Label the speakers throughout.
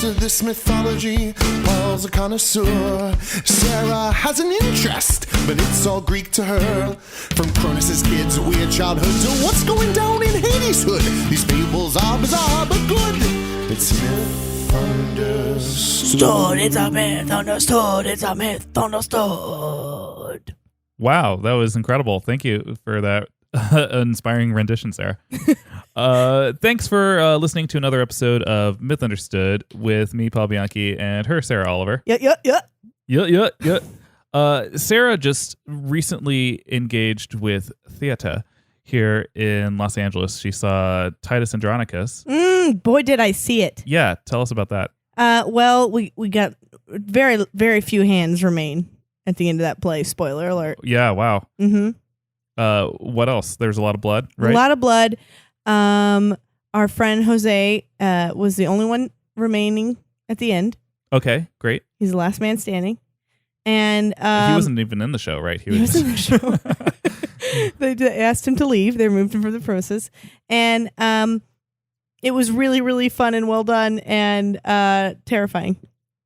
Speaker 1: into this mythology. Paul's a connoisseur. Sarah has an interest, but it's all Greek to her. From Cronus's kids' weird childhood to what's going down in Hades' hood. These fables are bizarre but good. It's myth understood.
Speaker 2: It's a myth understood. It's a myth understood.
Speaker 3: Wow, that was incredible. Thank you for that inspiring rendition, Sarah. Thanks for listening to another episode of Myth Understood with me, Paul Bianchi, and her, Sarah Oliver.
Speaker 2: Yeah.
Speaker 3: Sarah just recently engaged with Theata here in Los Angeles. She saw Titus Andronicus.
Speaker 2: Boy, did I see it.
Speaker 3: Yeah, tell us about that.
Speaker 2: Well, we got very, very few hands remain at the end of that play. Spoiler alert.
Speaker 3: Yeah, wow.
Speaker 2: Mm-hmm.
Speaker 3: What else? There's a lot of blood, right?
Speaker 2: A lot of blood. Our friend Jose was the only one remaining at the end.
Speaker 3: Okay, great.
Speaker 2: He's the last man standing. And
Speaker 3: he wasn't even in the show, right?
Speaker 2: He was in the show. They asked him to leave. They removed him from the premises. And it was really, really fun and well done and terrifying.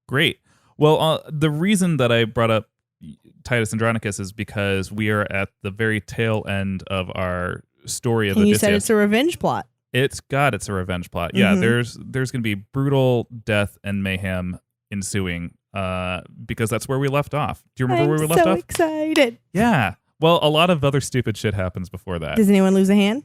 Speaker 3: Great. Well, the reason that I brought up Titus Andronicus is because we are at the very tail end of our story of
Speaker 2: and
Speaker 3: Odysseus.
Speaker 2: You said it's a revenge plot.
Speaker 3: It's a revenge plot. Yeah, there's going to be brutal death and mayhem ensuing because that's where we left off. Do you remember where we left off?
Speaker 2: I'm so excited.
Speaker 3: Yeah. Well, a lot of other stupid shit happens before that.
Speaker 2: Does anyone lose a hand?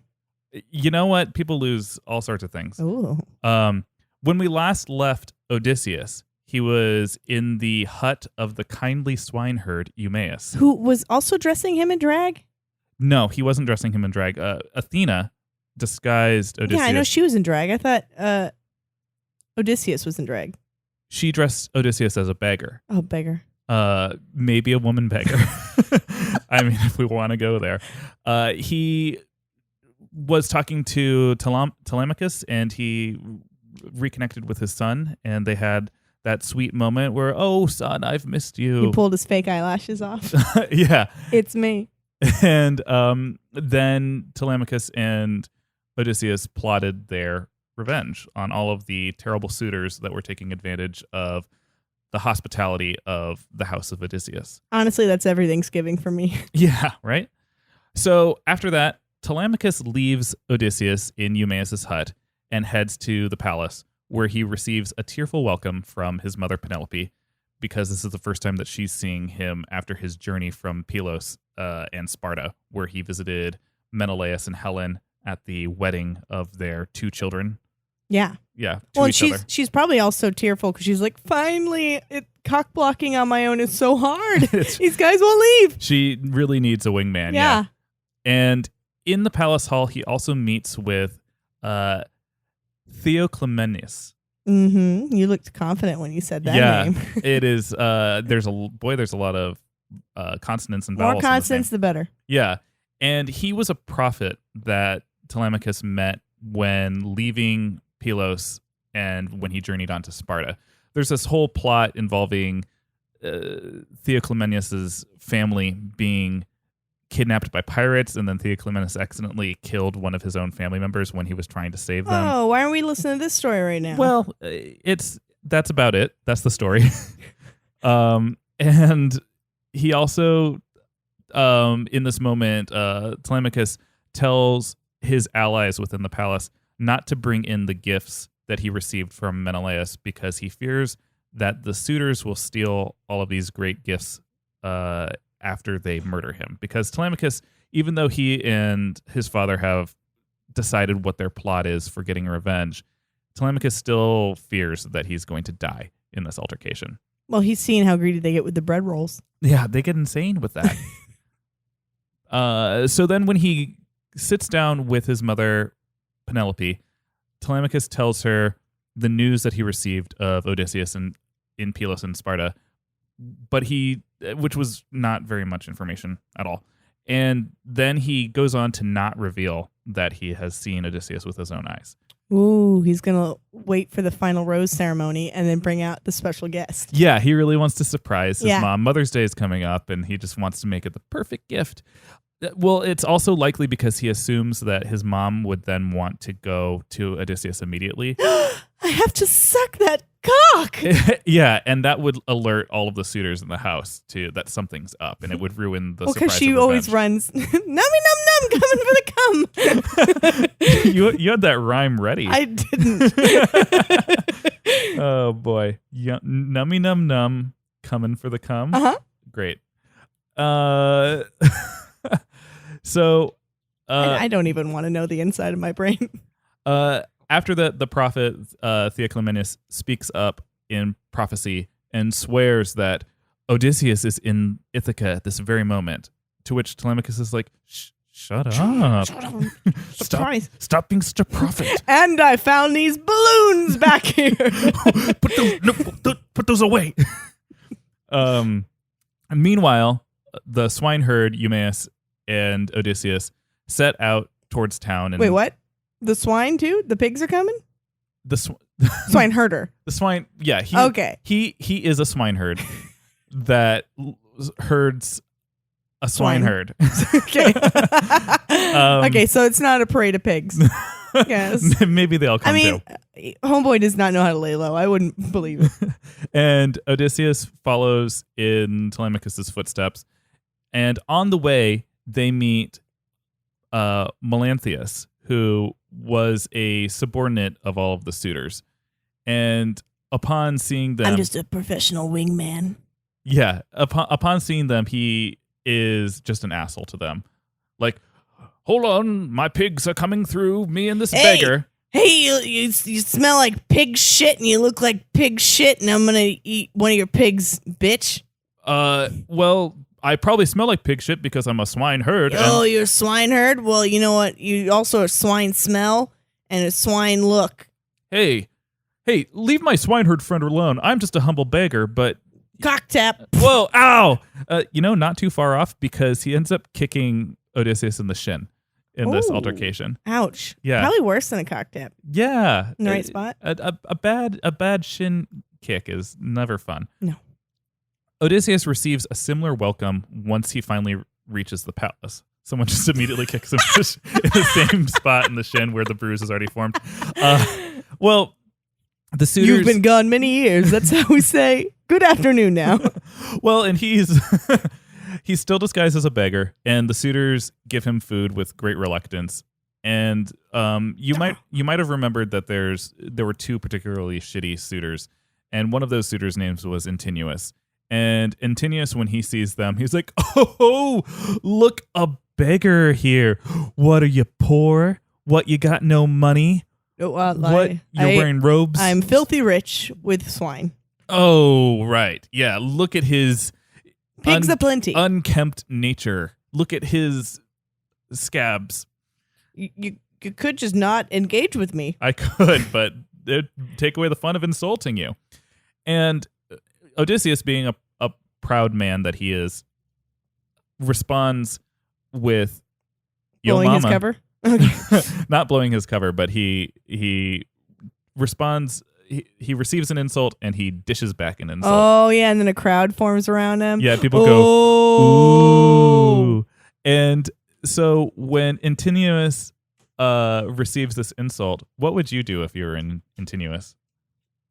Speaker 3: You know what? People lose all sorts of things.
Speaker 2: Ooh.
Speaker 3: When we last left Odysseus, he was in the hut of the kindly swineherd Eumaeus.
Speaker 2: Who was also dressing him in drag?
Speaker 3: No, he wasn't dressing him in drag. Athena disguised Odysseus.
Speaker 2: Yeah, I know she was in drag. I thought Odysseus was in drag.
Speaker 3: She dressed Odysseus as a beggar.
Speaker 2: Oh, beggar.
Speaker 3: Maybe a woman beggar. I mean, if we want to go there. He was talking to Telemachus, and he reconnected with his son, and they had that sweet moment where, oh, son, I've missed you.
Speaker 2: He pulled his fake eyelashes off.
Speaker 3: Yeah.
Speaker 2: It's me.
Speaker 3: And then Telemachus and Odysseus plotted their revenge on all of the terrible suitors that were taking advantage of the hospitality of the house of Odysseus.
Speaker 2: Honestly, that's every Thanksgiving for me.
Speaker 3: Yeah, right? So after that, Telemachus leaves Odysseus in Eumaeus' hut and heads to the palace, where he receives a tearful welcome from his mother Penelope, because this is the first time that she's seeing him after his journey from Pylos and Sparta, where he visited Menelaus and Helen at the wedding of their two children.
Speaker 2: Yeah.
Speaker 3: Yeah.
Speaker 2: Well, she's probably also tearful because she's like, finally, cock blocking on my own is so hard. These guys won't leave.
Speaker 3: She really needs a wingman. Yeah. And in the palace hall, he also meets with Theoclymenus.
Speaker 2: Mm-hmm. You looked confident when you said that name.
Speaker 3: It is. There's a lot of consonants and vowels.
Speaker 2: More consonants, the better.
Speaker 3: Yeah. And he was a prophet that Telemachus met when leaving Pylos and when he journeyed on to Sparta. There's this whole plot involving Theoclymenus' family being kidnapped by pirates, and then Theoclymenus accidentally killed one of his own family members when he was trying to save them.
Speaker 2: Oh, why aren't we listening to this story right now?
Speaker 3: Well, that's about it. That's the story. And he also, in this moment, Telemachus tells his allies within the palace not to bring in the gifts that he received from Menelaus, because he fears that the suitors will steal all of these great gifts after they murder him. Because Telemachus, even though he and his father have decided what their plot is for getting revenge, Telemachus still fears that he's going to die in this altercation.
Speaker 2: Well, he's seen how greedy they get with the bread rolls.
Speaker 3: Yeah, they get insane with that. So then when he sits down with his mother, Penelope, Telemachus tells her the news that he received of Odysseus in Pylos and Sparta, which was not very much information at all. And then he goes on to not reveal that he has seen Odysseus with his own eyes.
Speaker 2: Ooh, he's going to wait for the final rose ceremony and then bring out the special guest.
Speaker 3: Yeah, he really wants to surprise his mom. Mother's Day is coming up, and he just wants to make it the perfect gift. Well, it's also likely because he assumes that his mom would then want to go to Odysseus immediately.
Speaker 2: I I have to suck that cock.
Speaker 3: Yeah, and that would alert all of the suitors in the house to that something's up, and it would ruin the surprise.
Speaker 2: Because she
Speaker 3: of
Speaker 2: always
Speaker 3: revenge.
Speaker 2: runs, nummy num num, coming for the cum.
Speaker 3: You had that rhyme ready.
Speaker 2: I didn't.
Speaker 3: Oh boy, nummy num num, coming for the cum. Great. So
Speaker 2: I don't even want to know the inside of my brain.
Speaker 3: After the prophet Theoclymenus speaks up in prophecy and swears that Odysseus is in Ithaca at this very moment, to which Telemachus is like, shut up. Stop being such a prophet.
Speaker 2: And I found these balloons back here.
Speaker 3: Put those away. Meanwhile, the swineherd Eumaeus and Odysseus set out towards town. And
Speaker 2: wait, what? The swine too? The pigs are coming?
Speaker 3: The
Speaker 2: Swineherder.
Speaker 3: The swine. Yeah.
Speaker 2: Okay.
Speaker 3: He is a swineherd that herds a swineherd.
Speaker 2: Okay. Okay, so it's not a parade of pigs. Yes.
Speaker 3: Maybe they all come too.
Speaker 2: Homeboy does not know how to lay low. I wouldn't believe it.
Speaker 3: And Odysseus follows in Telemachus's footsteps. And on the way, they meet Melanthius, who was a subordinate of all of the suitors. And upon seeing them...
Speaker 2: I'm just a professional wingman.
Speaker 3: Yeah. Upon seeing them, he is just an asshole to them. Like, hold on, my pigs are coming through, me and this beggar.
Speaker 2: Hey, you smell like pig shit and you look like pig shit and I'm going to eat one of your pigs, bitch.
Speaker 3: Well, I probably smell like pig shit because I'm a swineherd.
Speaker 2: Oh, you're a swineherd? Well, you know what? You also a swine smell and a swine look.
Speaker 3: Hey, leave my swineherd friend alone. I'm just a humble beggar, but...
Speaker 2: Cock tap.
Speaker 3: Whoa, ow! Not too far off because he ends up kicking Odysseus in the shin in this altercation.
Speaker 2: Ouch.
Speaker 3: Yeah.
Speaker 2: Probably worse than a cock tap.
Speaker 3: Yeah.
Speaker 2: In the right spot?
Speaker 3: A bad shin kick is never fun.
Speaker 2: No.
Speaker 3: Odysseus receives a similar welcome once he finally reaches the palace. Someone just immediately kicks him in the same spot in the shin where the bruise has already formed. Well, the suitors...
Speaker 2: You've been gone many years. That's how we say good afternoon now.
Speaker 3: Well, and he's still disguised as a beggar, and the suitors give him food with great reluctance. And you might have remembered that there were two particularly shitty suitors, and one of those suitors' names was Andronicus. And Andronicus, when he sees them, he's like, "Oh, look, a beggar here. What are you, poor? What, you got no money? What, you're wearing robes?
Speaker 2: I'm filthy rich with swine."
Speaker 3: Oh, right. Yeah, look at his
Speaker 2: pigs aplenty,
Speaker 3: unkempt nature. Look at his scabs.
Speaker 2: You could just not engage with me.
Speaker 3: I could, but it'd take away the fun of insulting you. And Odysseus, being a proud man that he is, responds with
Speaker 2: blowing his cover. Okay.
Speaker 3: Not blowing his cover, but he responds. He receives an insult and he dishes back an insult.
Speaker 2: Oh yeah, and then a crowd forms around him.
Speaker 3: Yeah, people go, ooh. And so when Andronicus receives this insult, what would you do if you were in Andronicus?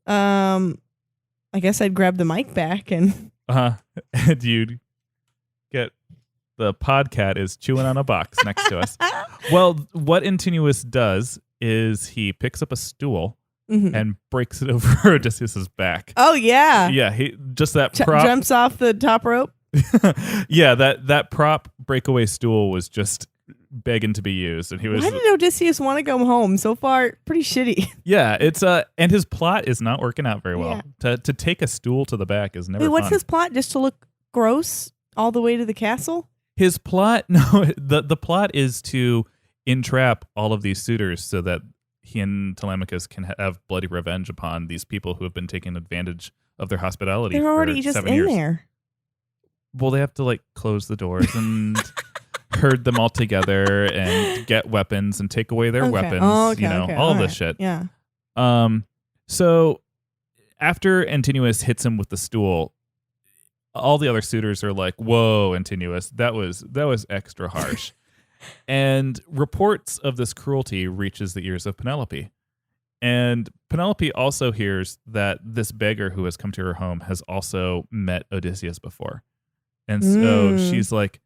Speaker 2: I guess I'd grab the mic back and
Speaker 3: and you'd get the podcat is chewing on a box next to us. Well, what Andronicus does is he picks up a stool and breaks it over Odysseus's back.
Speaker 2: Oh yeah,
Speaker 3: yeah. He just that prop
Speaker 2: jumps off the top rope.
Speaker 3: Yeah, that prop breakaway stool was just begging to be used, and he was.
Speaker 2: Why did Odysseus want to go home? So far, pretty shitty.
Speaker 3: Yeah, it's and his plot is not working out very well. Yeah. To take a stool to the back is never.
Speaker 2: Wait, what's
Speaker 3: fun.
Speaker 2: his plot? Just to look gross all the way to the castle?
Speaker 3: His plot, no, the plot is to entrap all of these suitors so that he and Telemachus can have bloody revenge upon these people who have been taking advantage of their hospitality.
Speaker 2: They're already
Speaker 3: for
Speaker 2: just
Speaker 3: 7
Speaker 2: in
Speaker 3: years.
Speaker 2: there.
Speaker 3: Well, they have to close the doors and herd them all together and get weapons and take away their weapons.
Speaker 2: Oh, okay,
Speaker 3: all of this shit.
Speaker 2: Yeah.
Speaker 3: So after Andronicus hits him with the stool, all the other suitors are like, "Whoa, Andronicus, that was extra harsh." And reports of this cruelty reaches the ears of Penelope. And Penelope also hears that this beggar who has come to her home has also met Odysseus before. And so she's like,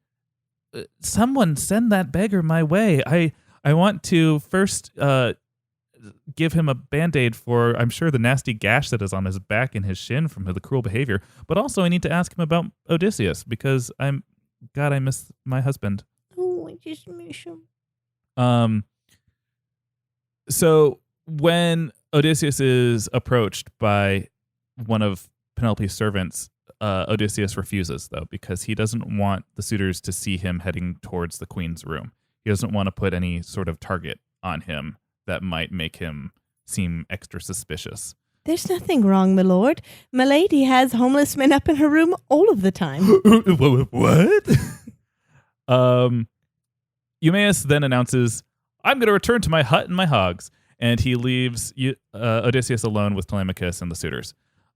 Speaker 3: someone send that beggar my way. I want to first give him a Band-Aid for, I'm sure, the nasty gash that is on his back and his shin from the cruel behavior. But also I need to ask him about Odysseus because I miss my husband.
Speaker 2: Oh, I just miss him.
Speaker 3: So when Odysseus is approached by one of Penelope's servants, Odysseus refuses, though, because he doesn't want the suitors to see him heading towards the queen's room. He doesn't want to put any sort of target on him that might make him seem extra suspicious.
Speaker 2: There's nothing wrong, my lord. My lady has homeless men up in her room all of the time.
Speaker 3: What? Eumaeus then announces, I'm going to return to my hut and my hogs. And he leaves Odysseus alone with Telemachus and the suitors.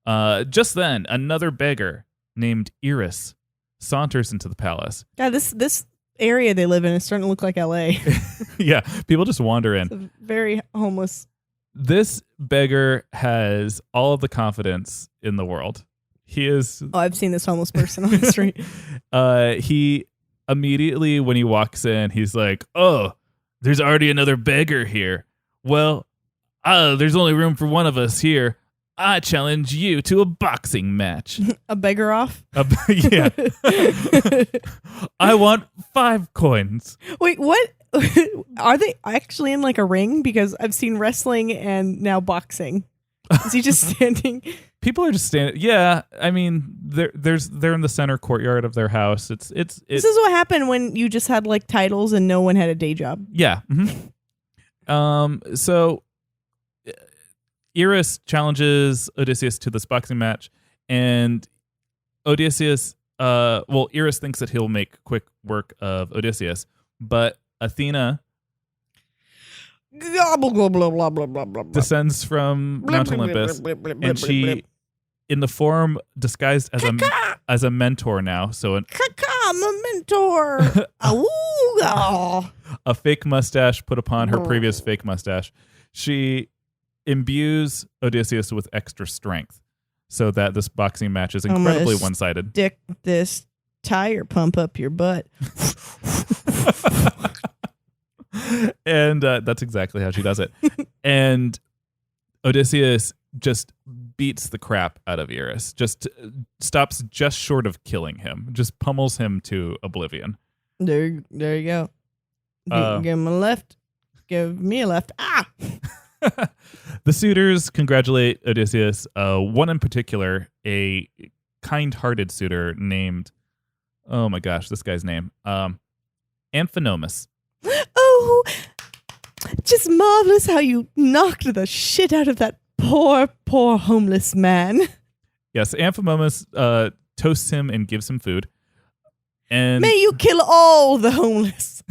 Speaker 3: Just then, another beggar named Eris saunters into the palace.
Speaker 2: God, this area they live in is starting to look like L.A.
Speaker 3: Yeah, people just wander in.
Speaker 2: It's very homeless.
Speaker 3: This beggar has all of the confidence in the world. He is...
Speaker 2: Oh, I've seen this homeless person on the street.
Speaker 3: He immediately, when he walks in, he's like, oh, there's already another beggar here. Well, there's only room for one of us here. I challenge you to a boxing match.
Speaker 2: A beggar off?
Speaker 3: Yeah. I want 5 coins.
Speaker 2: Wait, what? Are they actually in like a ring? Because I've seen wrestling and now boxing. Is he just standing?
Speaker 3: People are just standing. Yeah, I mean, they're in the center courtyard of their house. This
Speaker 2: is what happened when you just had like titles and no one had a day job.
Speaker 3: Yeah. Mm-hmm. So Eris challenges Odysseus to this boxing match, and Odysseus, Eris thinks that he'll make quick work of Odysseus, but Athena descends from Mount Olympus, and she, in the form disguised as a mentor now, so
Speaker 2: I'm a mentor.
Speaker 3: A fake mustache put upon her previous fake mustache. She imbues Odysseus with extra strength so that this boxing match is incredibly one-sided.
Speaker 2: Stick this tire pump up your butt.
Speaker 3: And that's exactly how she does it. And Odysseus just beats the crap out of Eris. Just stops just short of killing him. Just pummels him to oblivion.
Speaker 2: There you go. Give him a left. Give me a left. Ah!
Speaker 3: The suitors congratulate Odysseus. One in particular, a kind-hearted suitor named, oh my gosh, this guy's name, Amphinomus.
Speaker 2: Oh, just marvelous how you knocked the shit out of that poor homeless man.
Speaker 3: Yes, Amphinomus toasts him and gives him food. And
Speaker 2: may you kill all the homeless.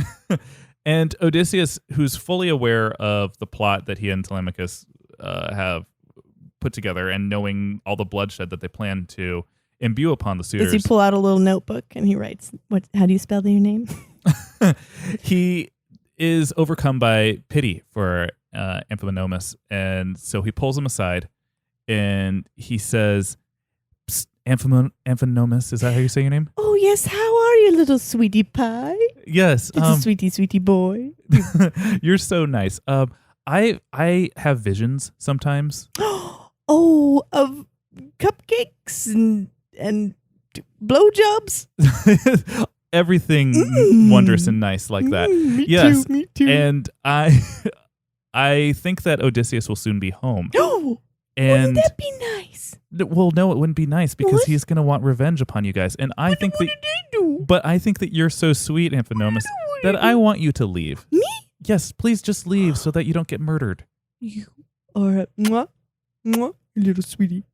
Speaker 3: And Odysseus, who's fully aware of the plot that he and Telemachus have put together, and knowing all the bloodshed that they plan to imbue upon the suitors.
Speaker 2: Does he pull out a little notebook and he writes, how do you spell your name?
Speaker 3: He is overcome by pity for Amphinomus, and so he pulls him aside and he says, Amphinomus, is that how you say your name?
Speaker 2: Oh, yes. How are you, little sweetie pie?
Speaker 3: Yes.
Speaker 2: Little sweetie boy.
Speaker 3: You're so nice. I have visions sometimes.
Speaker 2: Oh, of cupcakes and blowjobs?
Speaker 3: Everything wondrous and nice like that.
Speaker 2: Me too.
Speaker 3: And I think that Odysseus will soon be home. And
Speaker 2: wouldn't that be nice?
Speaker 3: Well, no, it wouldn't be nice because he's going to want revenge upon you guys. And I think but I think that you're so sweet, Amphinomus, that I want you to leave.
Speaker 2: Me?
Speaker 3: Yes, please just leave so that you don't get murdered.
Speaker 2: You are a little sweetie.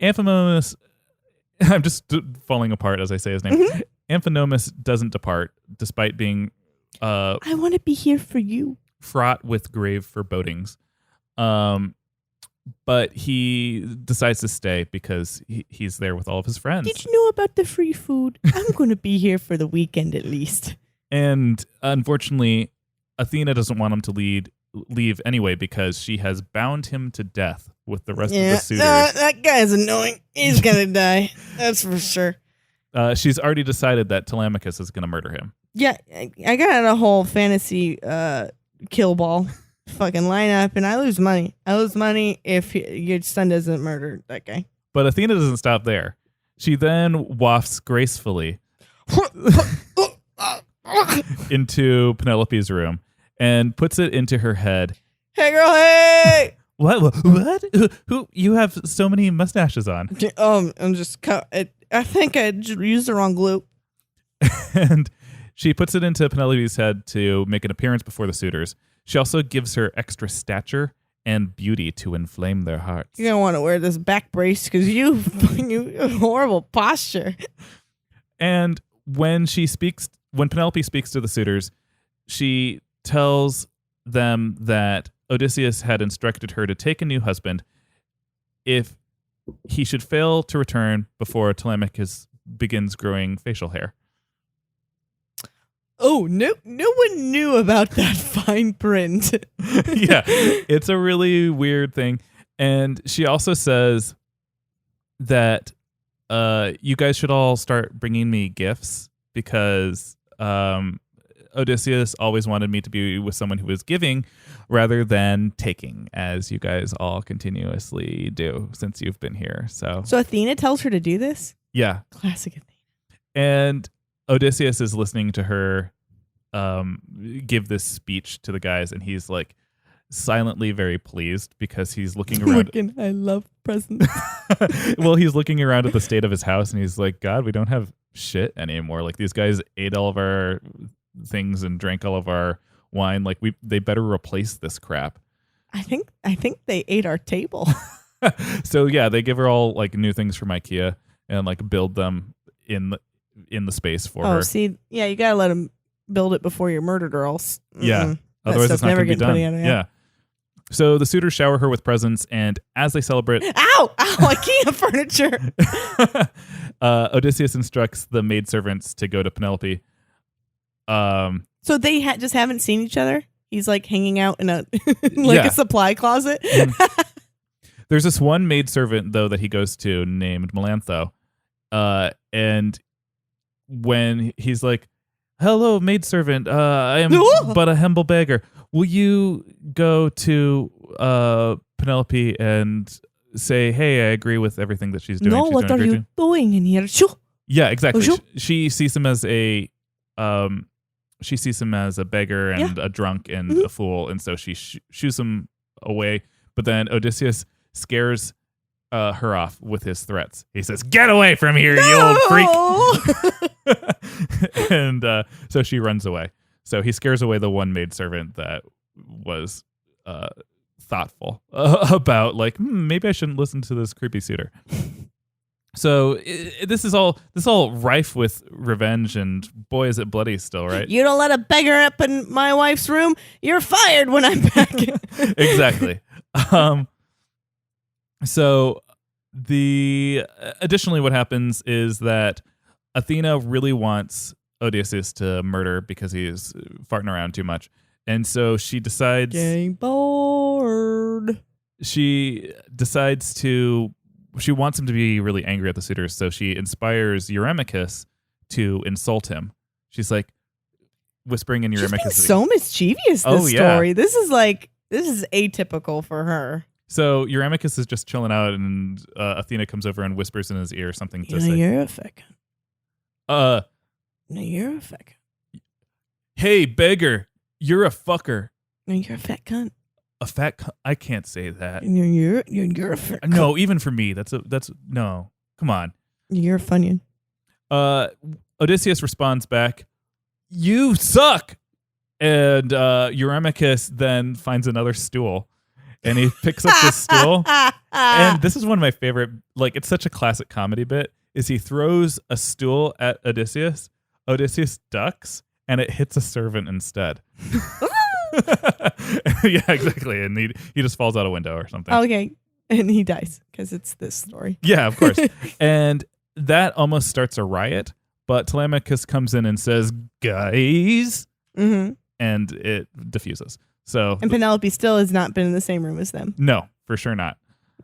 Speaker 3: Amphinomus, I'm just falling apart as I say his name.
Speaker 2: Mm-hmm.
Speaker 3: Amphinomus doesn't depart despite being
Speaker 2: I want to be here for you.
Speaker 3: Fraught with grave forebodings. But he decides to stay because he's there with all of his friends.
Speaker 2: Did you know about the free food? I'm going to be here for the weekend at least.
Speaker 3: And unfortunately, Athena doesn't want him to lead leave anyway because she has bound him to death with the rest of the suitors.
Speaker 2: That guy's annoying. He's gonna die. That's for sure.
Speaker 3: She's already decided that Telemachus is going to murder him.
Speaker 2: Yeah, I got a whole fantasy kill ball fucking lineup, and I lose money. I lose money if your son doesn't murder that guy.
Speaker 3: But Athena doesn't stop there. She then wafts gracefully into Penelope's room and puts it into her head.
Speaker 2: Hey, girl, hey!
Speaker 3: What? Who? You have so many mustaches on.
Speaker 2: I'm just. I think I used the wrong glue.
Speaker 3: And she puts it into Penelope's head to make an appearance before the suitors. She also gives her extra stature and beauty to inflame their hearts.
Speaker 2: You're gonna want to wear this back brace because you horrible posture.
Speaker 3: And when Penelope speaks to the suitors, she tells them that Odysseus had instructed her to take a new husband if he should fail to return before Telemachus begins growing facial hair.
Speaker 2: Oh, no one knew about that fine print.
Speaker 3: Yeah, it's a really weird thing. And she also says that you guys should all start bringing me gifts because Odysseus always wanted me to be with someone who was giving rather than taking, as you guys all continuously do since you've been here. So
Speaker 2: Athena tells her to do this?
Speaker 3: Yeah.
Speaker 2: Classic Athena.
Speaker 3: And Odysseus is listening to her give this speech to the guys, and he's like silently very pleased because he's looking around.
Speaker 2: I love presents.
Speaker 3: Well, he's looking around at the state of his house, and he's like, God, we don't have shit anymore. Like, these guys ate all of our things and drank all of our wine. Like, they better replace this crap.
Speaker 2: I think they ate our table.
Speaker 3: So yeah, they give her all like new things from IKEA and like build them in the space for her.
Speaker 2: Oh, see, yeah, you gotta let them build it before you're murdered, or else.
Speaker 3: Yeah, otherwise it's not
Speaker 2: never
Speaker 3: going to be
Speaker 2: getting
Speaker 3: done.
Speaker 2: put in,
Speaker 3: Yeah. So the suitors shower her with presents, and as they celebrate,
Speaker 2: ow, IKEA furniture.
Speaker 3: Odysseus instructs the maidservants to go to Penelope.
Speaker 2: So they just haven't seen each other. He's like hanging out in a a supply closet.
Speaker 3: There's this one maidservant though that he goes to named Melantho, and when he's like, "Hello, maidservant. I am but a humble beggar. Will you go to Penelope and say, hey, I agree with everything that she's doing?
Speaker 2: No,
Speaker 3: she's
Speaker 2: what are you doing in here?
Speaker 3: Yeah, exactly.
Speaker 2: Oh,
Speaker 3: she sees him as a beggar and a drunk and a fool, and so she shoos him away. But then Odysseus scares her off with his threats. He says, "Get away from here, you old freak!" And so she runs away. So he scares away the one maidservant that was thoughtful about like, maybe I shouldn't listen to this creepy suitor. So this is all rife with revenge, and boy, is it bloody still, right?
Speaker 2: You don't let a beggar up in my wife's room, you're fired when I'm back.
Speaker 3: Exactly. So additionally, what happens is that Athena really wants Odysseus to murder because he's farting around too much, and so she decides.
Speaker 2: Getting bored.
Speaker 3: She wants him to be really angry at the suitors, so she inspires Eurymachus to insult him. She's like whispering in Eurymachus.
Speaker 2: She's being so mischievous, this story. Yeah. This is atypical for her.
Speaker 3: So Eurymachus is just chilling out, and Athena comes over and whispers in his ear something to say.
Speaker 2: You're a fucker.
Speaker 3: No,
Speaker 2: you're a fucker.
Speaker 3: Hey, beggar, you're a fucker.
Speaker 2: No, you're a fat cunt.
Speaker 3: A fat cunt? I can't say that.
Speaker 2: You're a fat cunt.
Speaker 3: No, even for me, that's no. Come on.
Speaker 2: You're a Funyun.
Speaker 3: Odysseus responds back, "You suck." And Eurymachus then finds another stool, and he picks up this stool. And this is one of my favorite, like, it's such a classic comedy bit, is he throws a stool at Odysseus. Odysseus ducks, and it hits a servant instead. Yeah, exactly. And he just falls out a window or something.
Speaker 2: Okay. And he dies because it's this story.
Speaker 3: Yeah, of course. And that almost starts a riot, but Telemachus comes in and says, "Guys," and it diffuses. So
Speaker 2: And Penelope still has not been in the same room as them.
Speaker 3: no, for sure not.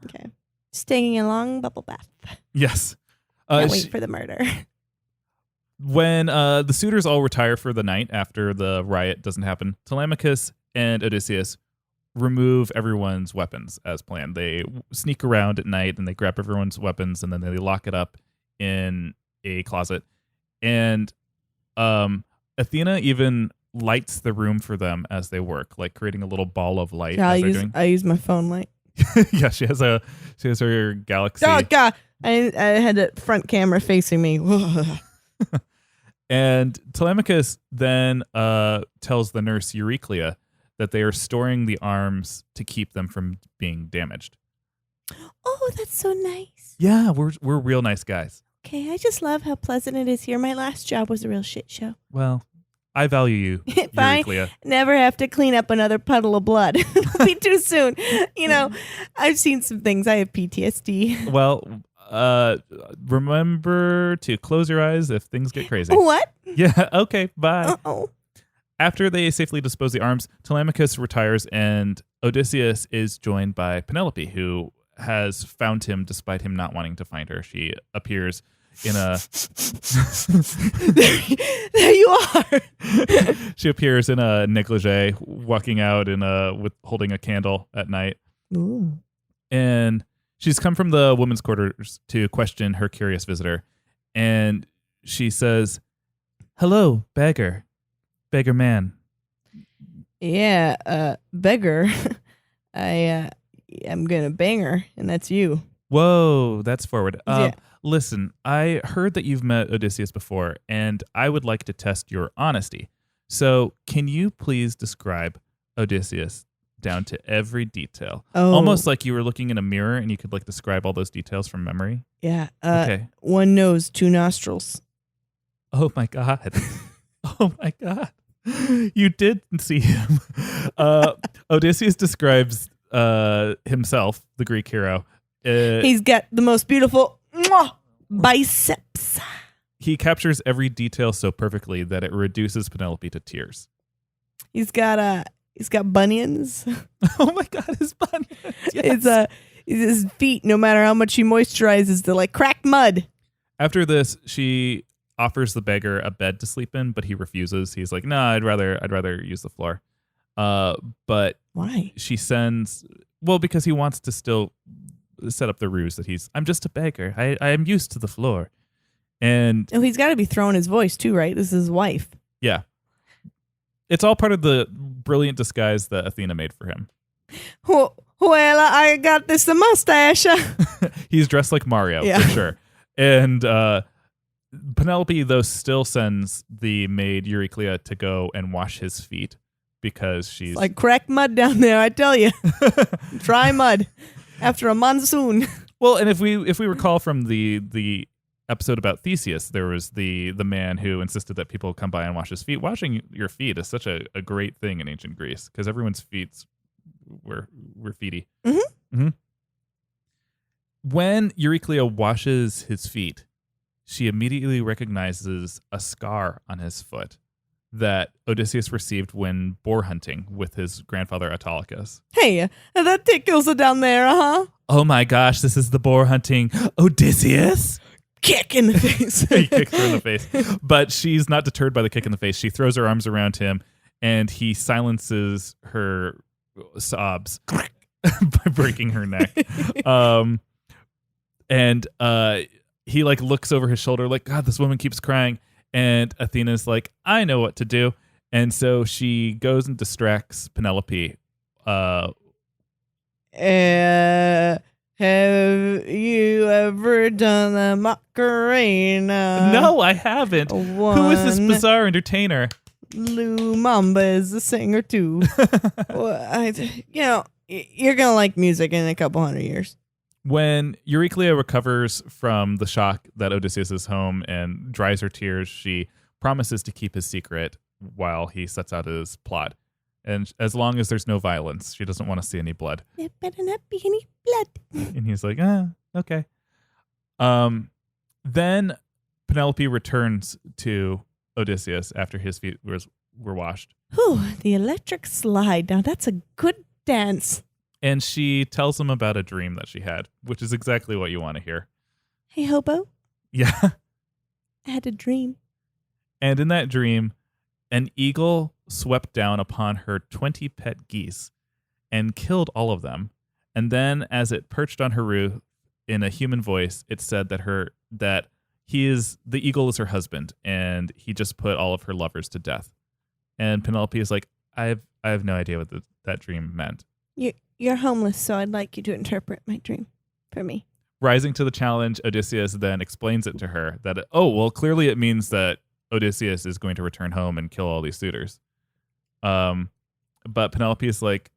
Speaker 2: Okay. Just taking a long bubble bath.
Speaker 3: Yes.
Speaker 2: Can't wait for the murder.
Speaker 3: When the suitors all retire for the night after the riot doesn't happen, Telemachus and Odysseus remove everyone's weapons as planned. They sneak around at night and they grab everyone's weapons and then they lock it up in a closet. And Athena even lights the room for them as they work, like creating a little ball of light.
Speaker 2: Yeah,
Speaker 3: as they're doing.
Speaker 2: I use my phone light.
Speaker 3: Yeah, she has her Galaxy.
Speaker 2: Oh God! I had a front camera facing me.
Speaker 3: And Telemachus then tells the nurse Euryclea that they are storing the arms to keep them from being damaged.
Speaker 2: Oh, that's so nice.
Speaker 3: Yeah, we're real nice guys.
Speaker 2: Okay, I just love how pleasant it is here. My last job was a real shit show.
Speaker 3: Well, I value you,
Speaker 2: If I
Speaker 3: Euryclea.
Speaker 2: never have to clean up another puddle of blood, it'll be too soon. You know, I've seen some things. I have PTSD.
Speaker 3: Well, remember to close your eyes if things get crazy.
Speaker 2: What?
Speaker 3: Yeah, okay, bye.
Speaker 2: Uh-oh.
Speaker 3: After they safely dispose the arms, Telemachus retires and Odysseus is joined by Penelope, who has found him despite him not wanting to find her. She appears in a...
Speaker 2: There you are.
Speaker 3: She appears in a negligee, walking out with holding a candle at night.
Speaker 2: Ooh.
Speaker 3: And she's come from the women's quarters to question her curious visitor. And she says, "Hello, beggar man."
Speaker 2: Yeah, beggar. I'm gonna bang her, and that's you.
Speaker 3: Whoa, that's forward.
Speaker 2: Yeah.
Speaker 3: Listen, I heard that you've met Odysseus before, and I would like to test your honesty. So, can you please describe Odysseus down to every detail?
Speaker 2: Oh.
Speaker 3: Almost like you were looking in a mirror and you could like describe all those details from memory.
Speaker 2: Yeah.
Speaker 3: Okay.
Speaker 2: One nose, two nostrils.
Speaker 3: Oh my God. Oh my God. You did see him. Odysseus describes himself, the Greek hero.
Speaker 2: He's got the most beautiful biceps.
Speaker 3: He captures every detail so perfectly that it reduces Penelope to tears.
Speaker 2: He's got bunions.
Speaker 3: Oh my God, his bunions. Yes.
Speaker 2: His feet, no matter how much he moisturizes, they're like cracked mud.
Speaker 3: After this, she offers the beggar a bed to sleep in, but he refuses. He's like, "No, I'd rather use the floor." But
Speaker 2: why?
Speaker 3: She sends, well, because he wants to still set up the ruse that I'm just a beggar. I am used to the floor. And
Speaker 2: he's got to be throwing his voice too, right? This is his wife.
Speaker 3: Yeah. It's all part of the brilliant disguise that Athena made for him.
Speaker 2: Well, I got this mustache.
Speaker 3: He's dressed like Mario, for sure. And Penelope, though, still sends the maid Euryclea to go and wash his feet because she's...
Speaker 2: It's like cracked mud down there, I tell you. Dry mud after a monsoon.
Speaker 3: Well, and if we recall from the episode about Theseus, there was the man who insisted that people come by and wash his feet. Washing your feet is such a great thing in ancient Greece because everyone's feet were feety.
Speaker 2: Mm-hmm.
Speaker 3: Mm-hmm. When Euryclea washes his feet, she immediately recognizes a scar on his foot that Odysseus received when boar hunting with his grandfather Autolycus.
Speaker 2: Hey, that tickles down there, huh?
Speaker 3: Oh my gosh, this is the boar hunting Odysseus?
Speaker 2: Kick in the face.
Speaker 3: He kicks her in the face. But she's not deterred by the kick in the face. She throws her arms around him and he silences her sobs by breaking her neck. And he like looks over his shoulder like, God, this woman keeps crying. And Athena's like, I know what to do. And so she goes and distracts Penelope. Have
Speaker 2: you ever done the Macarena?
Speaker 3: No, I haven't. Who is this bizarre entertainer?
Speaker 2: Lou Mamba is the singer too. Well, you're gonna like music in a couple hundred years.
Speaker 3: When Euryclea recovers from the shock that Odysseus is home and dries her tears, she promises to keep his secret while he sets out his plot. And as long as there's no violence, she doesn't want to see any blood.
Speaker 2: There better not be any blood.
Speaker 3: And he's like, okay. Then Penelope returns to Odysseus after his feet were washed.
Speaker 2: Whew, the electric slide. Now that's a good dance.
Speaker 3: And she tells him about a dream that she had, which is exactly what you want to hear.
Speaker 2: Hey, hobo,
Speaker 3: Yeah.
Speaker 2: I had a dream.
Speaker 3: And in that dream, an eagle swept down upon her 20 pet geese and killed all of them. And then as it perched on her roof in a human voice, it said that the eagle is her husband, and he just put all of her lovers to death. And Penelope is like, I have no idea what that dream meant.
Speaker 2: You're homeless, so I'd like you to interpret my dream for me.
Speaker 3: Rising to the challenge, Odysseus then explains it to her that, clearly it means that Odysseus is going to return home and kill all these suitors. But Penelope is like,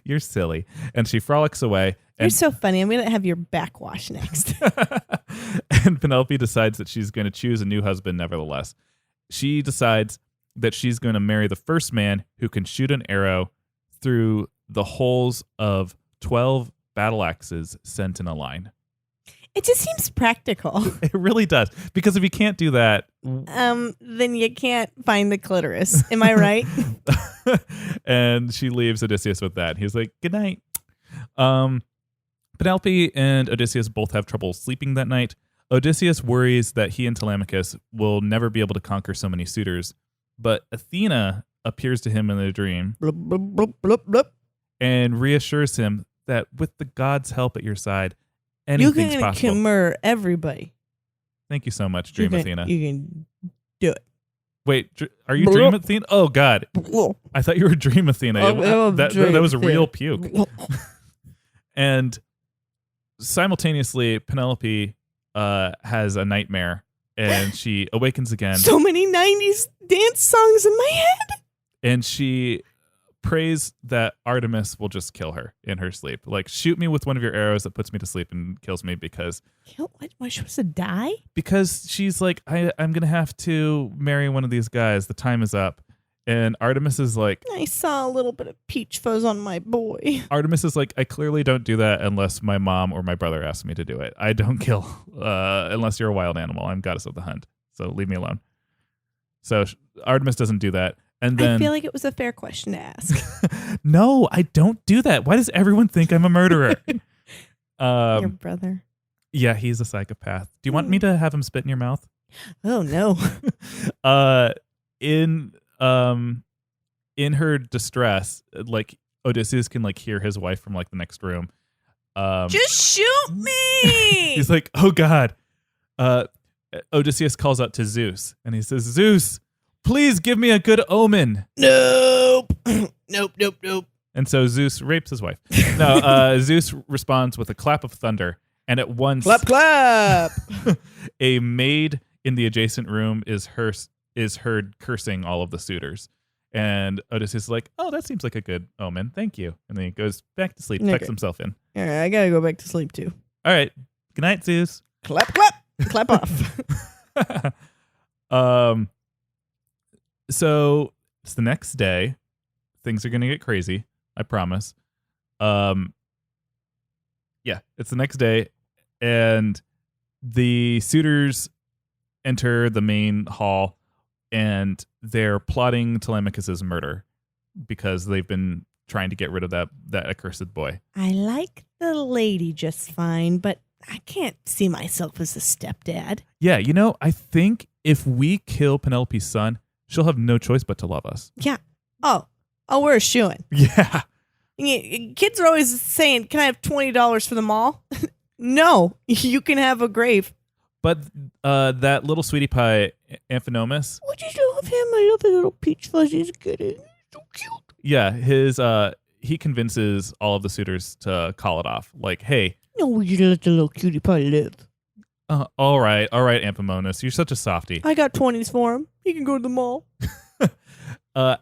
Speaker 3: you're silly. And she frolics away.
Speaker 2: You're so funny. I'm going to have your backwash next.
Speaker 3: And Penelope decides that she's going to choose a new husband nevertheless. She decides that she's going to marry the first man who can shoot an arrow through the holes of 12 battle axes sent in a line.
Speaker 2: It just seems practical.
Speaker 3: It really does. Because if you can't do that...
Speaker 2: then you can't find the clitoris. Am I right?
Speaker 3: And she leaves Odysseus with that. He's like, good night. Penelope and Odysseus both have trouble sleeping that night. Odysseus worries that he and Telemachus will never be able to conquer so many suitors. But Athena appears to him in a dream
Speaker 2: Blup, blup, blup, blup, blup.
Speaker 3: and reassures him that with the gods' help at your side,
Speaker 2: You
Speaker 3: anything's
Speaker 2: can
Speaker 3: possible.
Speaker 2: murder everybody.
Speaker 3: Thank you so much, Dream Athena.
Speaker 2: You can do it.
Speaker 3: Wait, are you Dream Athena? Oh, God. I thought you were Dream Athena. That was a real puke. And simultaneously, Penelope has a nightmare, and she awakens again.
Speaker 2: So many 90s dance songs in my head.
Speaker 3: And she prays that Artemis will just kill her in her sleep. Like, shoot me with one of your arrows that puts me to sleep and kills me because
Speaker 2: Why she supposed to die?
Speaker 3: Because she's like, I'm going to have to marry one of these guys. The time is up. And Artemis is like...
Speaker 2: I saw a little bit of peach fuzz on my boy.
Speaker 3: Artemis is like, I clearly don't do that unless my mom or my brother asks me to do it. I don't kill unless you're a wild animal. I'm goddess of the hunt. So leave me alone. So Artemis doesn't do that. And then,
Speaker 2: I feel like it was a fair question to ask.
Speaker 3: No, I don't do that. Why does everyone think I'm a murderer?
Speaker 2: Your brother.
Speaker 3: Yeah, he's a psychopath. Do you want me to have him spit in your mouth?
Speaker 2: Oh, no.
Speaker 3: In her distress, like Odysseus can like hear his wife from like the next room.
Speaker 2: Just shoot me!
Speaker 3: He's like, oh God. Odysseus calls out to Zeus and he says, Zeus, please give me a good omen.
Speaker 2: Nope. Nope.
Speaker 3: And so Zeus rapes his wife. No, Zeus responds with a clap of thunder, and at once,
Speaker 2: clap.
Speaker 3: a maid in the adjacent room is heard cursing all of the suitors. And Odysseus is like, oh, that seems like a good omen. Thank you. And then he goes back to sleep, tucks himself in.
Speaker 2: All right, I gotta go back to sleep too.
Speaker 3: All right. Good night, Zeus.
Speaker 2: Clap off.
Speaker 3: So it's the next day. Things are gonna get crazy. I promise. Yeah, it's the next day, and the suitors enter the main hall, and they're plotting Telemachus's murder because they've been trying to get rid of that accursed boy.
Speaker 2: I like the lady just fine, but I can't see myself as a stepdad.
Speaker 3: Yeah, I think if we kill Penelope's son, she'll have no choice but to love us.
Speaker 2: Yeah. Oh, we're eschewing.
Speaker 3: Yeah.
Speaker 2: Kids are always saying, can I have $20 for the mall? No, you can have a grave.
Speaker 3: But that little sweetie pie, Amphinomus.
Speaker 2: What'd you do with him? I love the little peach fuzzies. Good. He's so cute.
Speaker 3: Yeah, he convinces all of the suitors to call it off. Like, hey.
Speaker 2: No, you let the little cutie pie live.
Speaker 3: All right, Amphinomus. You're such a softie.
Speaker 2: I got 20s for him. He can go to the mall.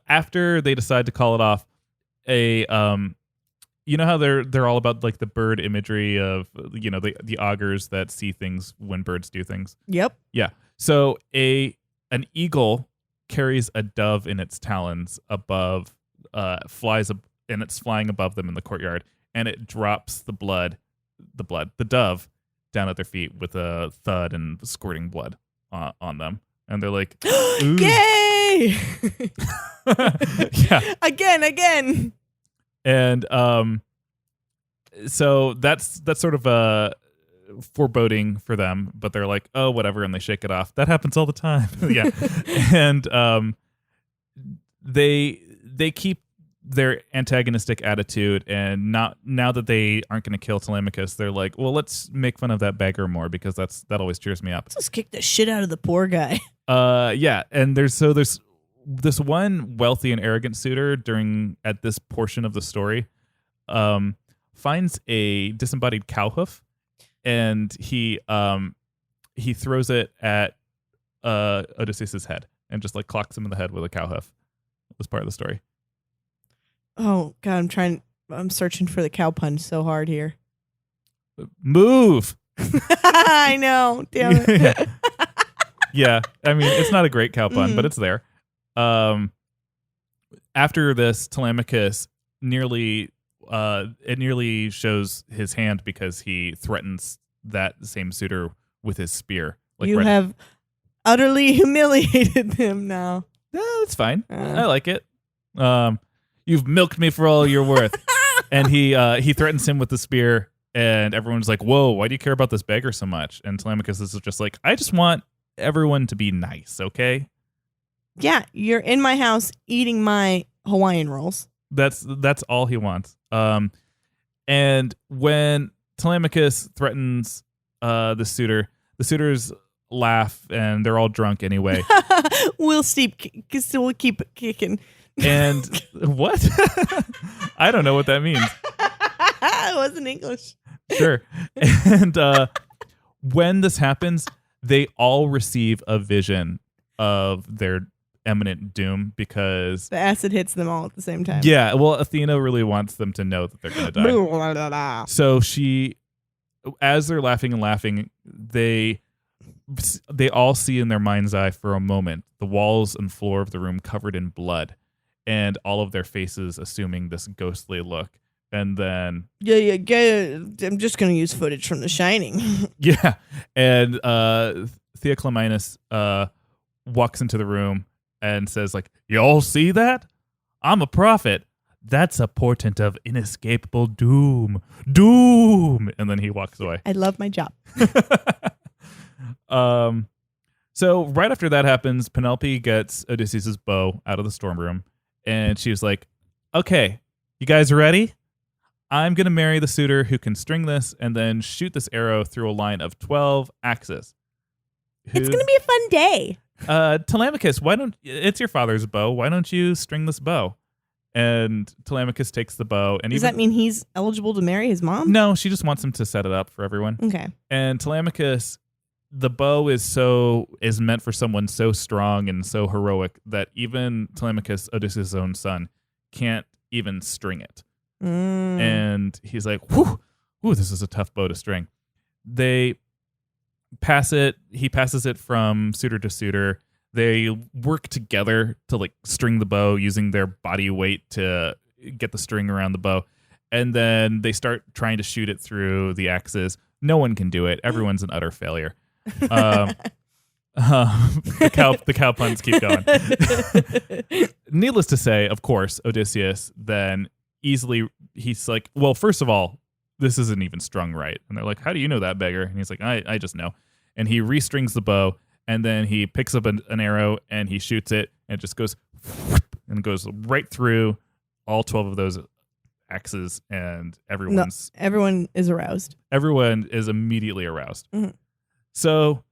Speaker 3: After they decide to call it off, you know how they're all about like the bird imagery of the augurs that see things when birds do things.
Speaker 2: Yep.
Speaker 3: Yeah. So an eagle carries a dove in its talons above, and it's flying above them in the courtyard, and it drops the dove down at their feet with a thud and squirting blood on them, and they're like, ooh.
Speaker 2: Gay! Why?
Speaker 3: Yeah.
Speaker 2: Again.
Speaker 3: And so that's sort of a foreboding for them, but they're like, oh, whatever, and they shake it off. That happens all the time. Yeah. And they keep their antagonistic attitude, and not now that they aren't going to kill Telemachus, they're like, well, let's make fun of that beggar more, because that always cheers me up.
Speaker 2: Let's just kick the shit out of the poor guy.
Speaker 3: Yeah, and there's this one wealthy and arrogant suitor at this portion of the story finds a disembodied cow hoof, and he throws it at Odysseus' head and just like clocks him in the head with a cow hoof. That was part of the story.
Speaker 2: Oh God, I'm searching for the cow pun so hard here.
Speaker 3: Move.
Speaker 2: I know. Damn it.
Speaker 3: Yeah, I mean, it's not a great cow pun, but it's there. After this, Telemachus nearly shows his hand because he threatens that same suitor with his spear. Like
Speaker 2: you have utterly humiliated him now.
Speaker 3: No, it's fine. I like it. You've milked me for all you're worth. And he threatens him with the spear, and everyone's like, whoa, why do you care about this beggar so much? And Telemachus is just like, I just want everyone to be nice, okay?
Speaker 2: Yeah, you're in my house eating my Hawaiian rolls.
Speaker 3: That's all he wants. And when Telemachus threatens the suitors laugh, and they're all drunk anyway.
Speaker 2: We'll keep kicking.
Speaker 3: And what? I don't know what that means.
Speaker 2: It wasn't English.
Speaker 3: Sure. And when this happens, they all receive a vision of their imminent doom because
Speaker 2: the acid hits them all at the same time.
Speaker 3: Yeah, well, Athena really wants them to know that they're going to die. So as they're laughing and laughing, they all see in their mind's eye for a moment the walls and floor of the room covered in blood, and all of their faces assuming this ghostly look. And then
Speaker 2: yeah, I'm just gonna use footage from The Shining.
Speaker 3: Yeah, and Theoclymenus walks into the room and says, like, you all see that? I'm a prophet. That's a portent of inescapable doom. And then he walks away.
Speaker 2: I love my job.
Speaker 3: So right after that happens, Penelope gets Odysseus' bow out of the storm room, and she was like, okay, you guys ready? I'm going to marry the suitor who can string this and then shoot this arrow through a line of 12 axes.
Speaker 2: It's going to be a fun day.
Speaker 3: Telemachus, it's your father's bow. Why don't you string this bow? And Telemachus takes the bow. And
Speaker 2: does that mean he's eligible to marry his mom?
Speaker 3: No, she just wants him to set it up for everyone.
Speaker 2: Okay.
Speaker 3: And Telemachus, the bow is meant for someone so strong and so heroic that even Telemachus, Odysseus' own son, can't even string it. And he's like, whew, this is a tough bow to string. They pass it. He passes it from suitor to suitor. They work together to like string the bow using their body weight to get the string around the bow. And then they start trying to shoot it through the axes. No one can do it. Everyone's an utter failure. The cow puns keep going. Needless to say, of course, Odysseus then easily, he's like, well, first of all, this isn't even strung right. And they're like, how do you know that, beggar? And he's like, I just know. And he restrings the bow, and then he picks up an arrow and he shoots it, and it just goes and goes right through all 12 of those axes, and everyone
Speaker 2: is aroused.
Speaker 3: Everyone is immediately aroused. Mm-hmm. So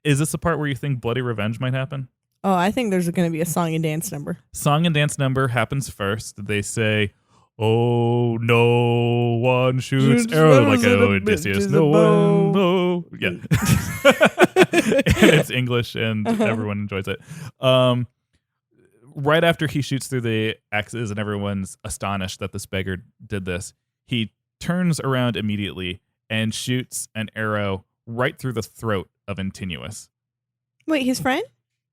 Speaker 3: is this the part where you think bloody revenge might happen?
Speaker 2: Oh, I think there's going to be a song and dance number.
Speaker 3: Song and dance number happens first. They say, oh, no one shoots arrow like Odysseus. No one, no. Yeah. And it's English, and everyone enjoys it. Right after he shoots through the axes and everyone's astonished that this beggar did this, he turns around immediately and shoots an arrow right through the throat of Andronicus.
Speaker 2: Wait, his friend?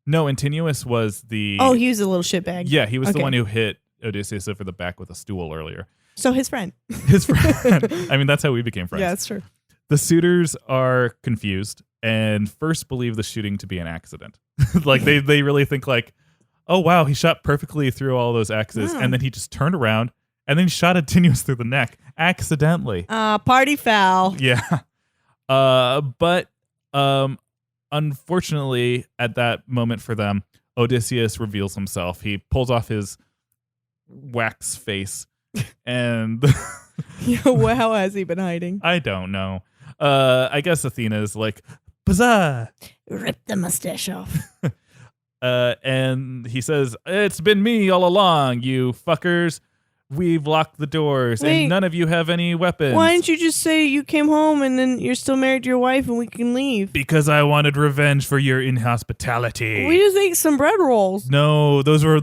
Speaker 3: No, Andronicus was the...
Speaker 2: Oh, he was a little shitbag.
Speaker 3: Yeah, he was the one who hit Odysseus over the back with a stool earlier.
Speaker 2: So his friend.
Speaker 3: His friend. I mean, that's how we became friends.
Speaker 2: Yeah, that's true.
Speaker 3: The suitors are confused and first believe the shooting to be an accident. Like, they really think like, oh wow, he shot perfectly through all those axes, and then he just turned around and then he shot Antinous through the neck accidentally.
Speaker 2: Party foul.
Speaker 3: Yeah. But unfortunately, at that moment for them, Odysseus reveals himself. He pulls off his wax face and
Speaker 2: How has he been hiding?
Speaker 3: I don't know. I guess Athena's like, Baza!
Speaker 2: Rip the mustache off.
Speaker 3: And he says, it's been me all along, you fuckers. We've locked the doors, and none of you have any weapons.
Speaker 2: Why didn't you just say you came home and then you're still married to your wife and we can leave?
Speaker 3: Because I wanted revenge for your inhospitality.
Speaker 2: We just ate some bread rolls.
Speaker 3: No, those were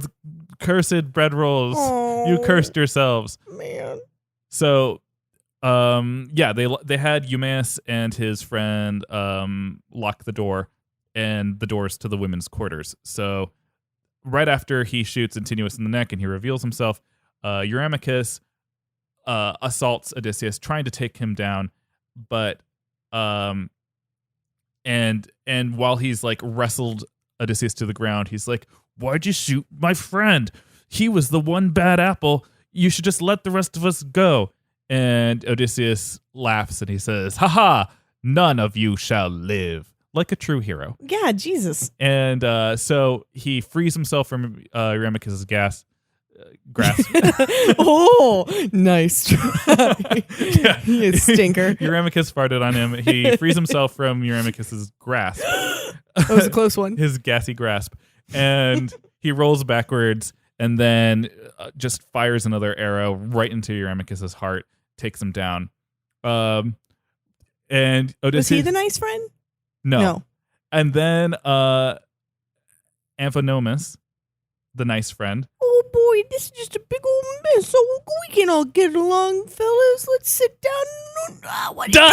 Speaker 3: cursed bread rolls.
Speaker 2: Oh,
Speaker 3: you cursed yourselves.
Speaker 2: Man.
Speaker 3: So, they had Eumaeus and his friend lock the door and the doors to the women's quarters. So, right after he shoots Antinous in the neck and he reveals himself, Eurymachus assaults Odysseus, trying to take him down, but and while he's like wrestled Odysseus to the ground, he's like, "Why'd you shoot my friend? He was the one bad apple. You should just let the rest of us go." And Odysseus laughs and he says, "Haha, none of you shall live," like a true hero.
Speaker 2: Yeah, Jesus.
Speaker 3: And so he frees himself from Eurymachus's grasp.
Speaker 2: Oh, nice try.
Speaker 3: Yeah.
Speaker 2: You stinker.
Speaker 3: Eurymachus farted on him. He frees himself from Eurymachus's grasp.
Speaker 2: That was a close one.
Speaker 3: His gassy grasp. And he rolls backwards and then just fires another arrow right into Eurymachus's heart, takes him down. And Odysseus...
Speaker 2: Was he the nice friend?
Speaker 3: No. And then Amphinomus, the nice friend.
Speaker 2: Oh boy, this is just a big old mess. So we can all get along, fellas. Let's sit down. What are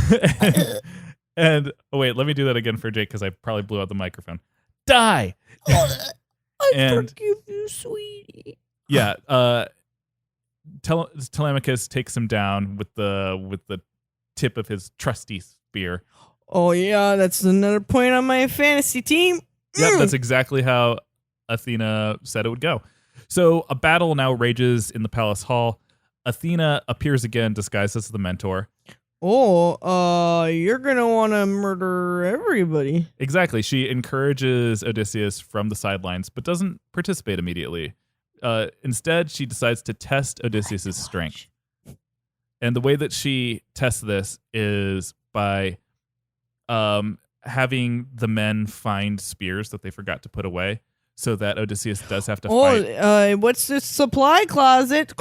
Speaker 2: you doing?
Speaker 3: And wait, let me do that again for Jake because I probably blew out the microphone. Die.
Speaker 2: I forgive you, sweetie.
Speaker 3: Yeah. Telemachus takes him down with the tip of his trusty spear.
Speaker 2: Oh yeah, that's another point on my fantasy team.
Speaker 3: Yep, that's exactly how Athena said it would go. So a battle now rages in the palace hall. Athena appears again disguised as the mentor.
Speaker 2: Oh, you're gonna want to murder everybody.
Speaker 3: Exactly. She encourages Odysseus from the sidelines, but doesn't participate immediately. Instead, she decides to test Odysseus' strength. And the way that she tests this is by having the men find spears that they forgot to put away, so that Odysseus does have to fight.
Speaker 2: What's this supply closet?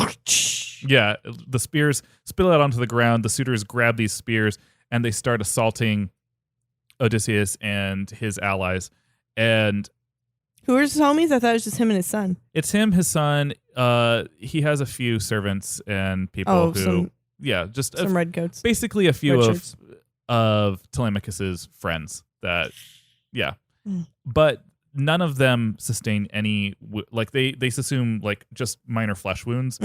Speaker 3: Yeah, the spears spill out onto the ground. The suitors grab these spears and they start assaulting Odysseus and his allies. And
Speaker 2: who are his homies? I thought it was just him and his son.
Speaker 3: it's him, his son. He has a few servants and people just
Speaker 2: some redcoats.
Speaker 3: basically a few
Speaker 2: Red
Speaker 3: of
Speaker 2: shirts.
Speaker 3: Telemachus's friends that, but none of them sustain any, they assume like just minor flesh wounds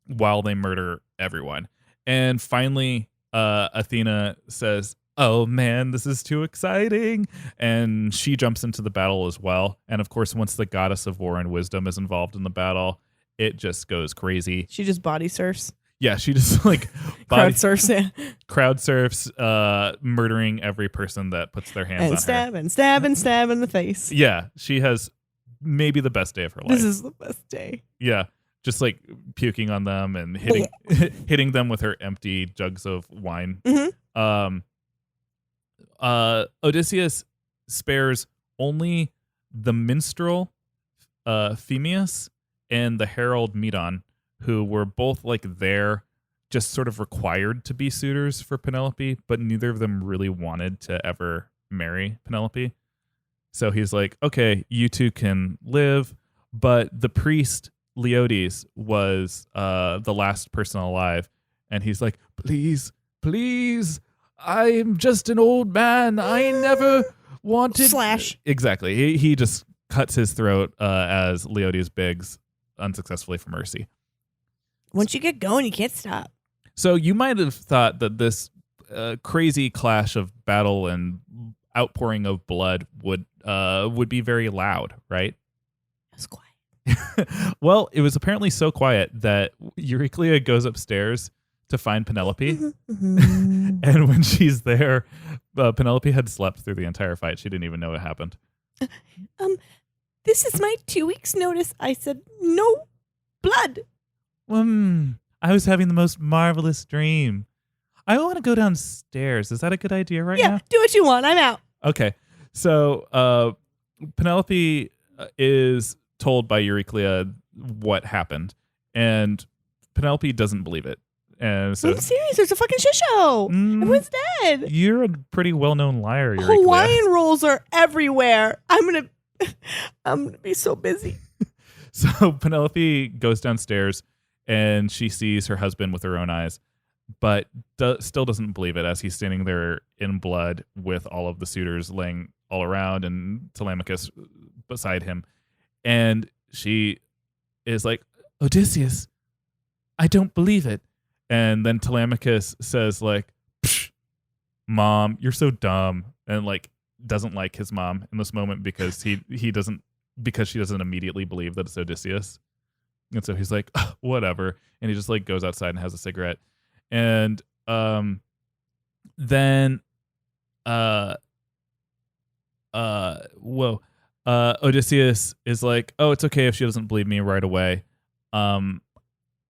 Speaker 3: while they murder everyone. And finally, Athena says, "Oh man, this is too exciting." And she jumps into the battle as well. And of course, once the goddess of war and wisdom is involved in the battle, it just goes crazy.
Speaker 2: She just body surfs.
Speaker 3: Yeah, she just
Speaker 2: Crowd surfs, yeah.
Speaker 3: crowd surfs, murdering every person that puts their hands on her.
Speaker 2: Stab in the face.
Speaker 3: Yeah, she has maybe the best day of her life.
Speaker 2: This is the best day.
Speaker 3: Yeah, just like puking on them and hitting them with her empty jugs of wine. Odysseus spares only the minstrel Phemius and the herald Medon, who were both there, just sort of required to be suitors for Penelope, but neither of them really wanted to ever marry Penelope. So he's like, okay, you two can live, but the priest Leodes was the last person alive, and he's like, please, I'm just an old man. I never wanted...
Speaker 2: Slash.
Speaker 3: Exactly. He just cuts his throat as Leodes begs unsuccessfully for mercy.
Speaker 2: Once you get going, you can't stop.
Speaker 3: So you might have thought that this crazy clash of battle and outpouring of blood would be very loud, right?
Speaker 2: was quiet.
Speaker 3: Well, it was apparently so quiet that Euryclea goes upstairs to find Penelope. And when she's there, Penelope had slept through the entire fight. She didn't even know it happened.
Speaker 2: This is my 2 weeks notice. I said, no blood.
Speaker 3: I was having the most marvelous dream. I want to go downstairs. Is that a good idea now?
Speaker 2: Yeah, do what you want. I'm out.
Speaker 3: Okay. So Penelope is told by Euryclea what happened, and Penelope doesn't believe it. And so,
Speaker 2: I'm serious. There's a fucking shit show. Everyone's dead.
Speaker 3: You're a pretty well-known liar, Euryclea.
Speaker 2: Hawaiian rolls are everywhere. I'm gonna be so busy.
Speaker 3: So Penelope goes downstairs, and she sees her husband with her own eyes, but still doesn't believe it as he's standing there in blood with all of the suitors laying all around and Telemachus beside him. And she is like, Odysseus, I don't believe it. And then Telemachus says like, Psh, Mom, you're so dumb. And like doesn't like his mom in this moment because she doesn't immediately believe that it's Odysseus. And so he's like, oh, whatever. And he just like goes outside and has a cigarette. And then Odysseus is like, oh, it's okay if she doesn't believe me right away. I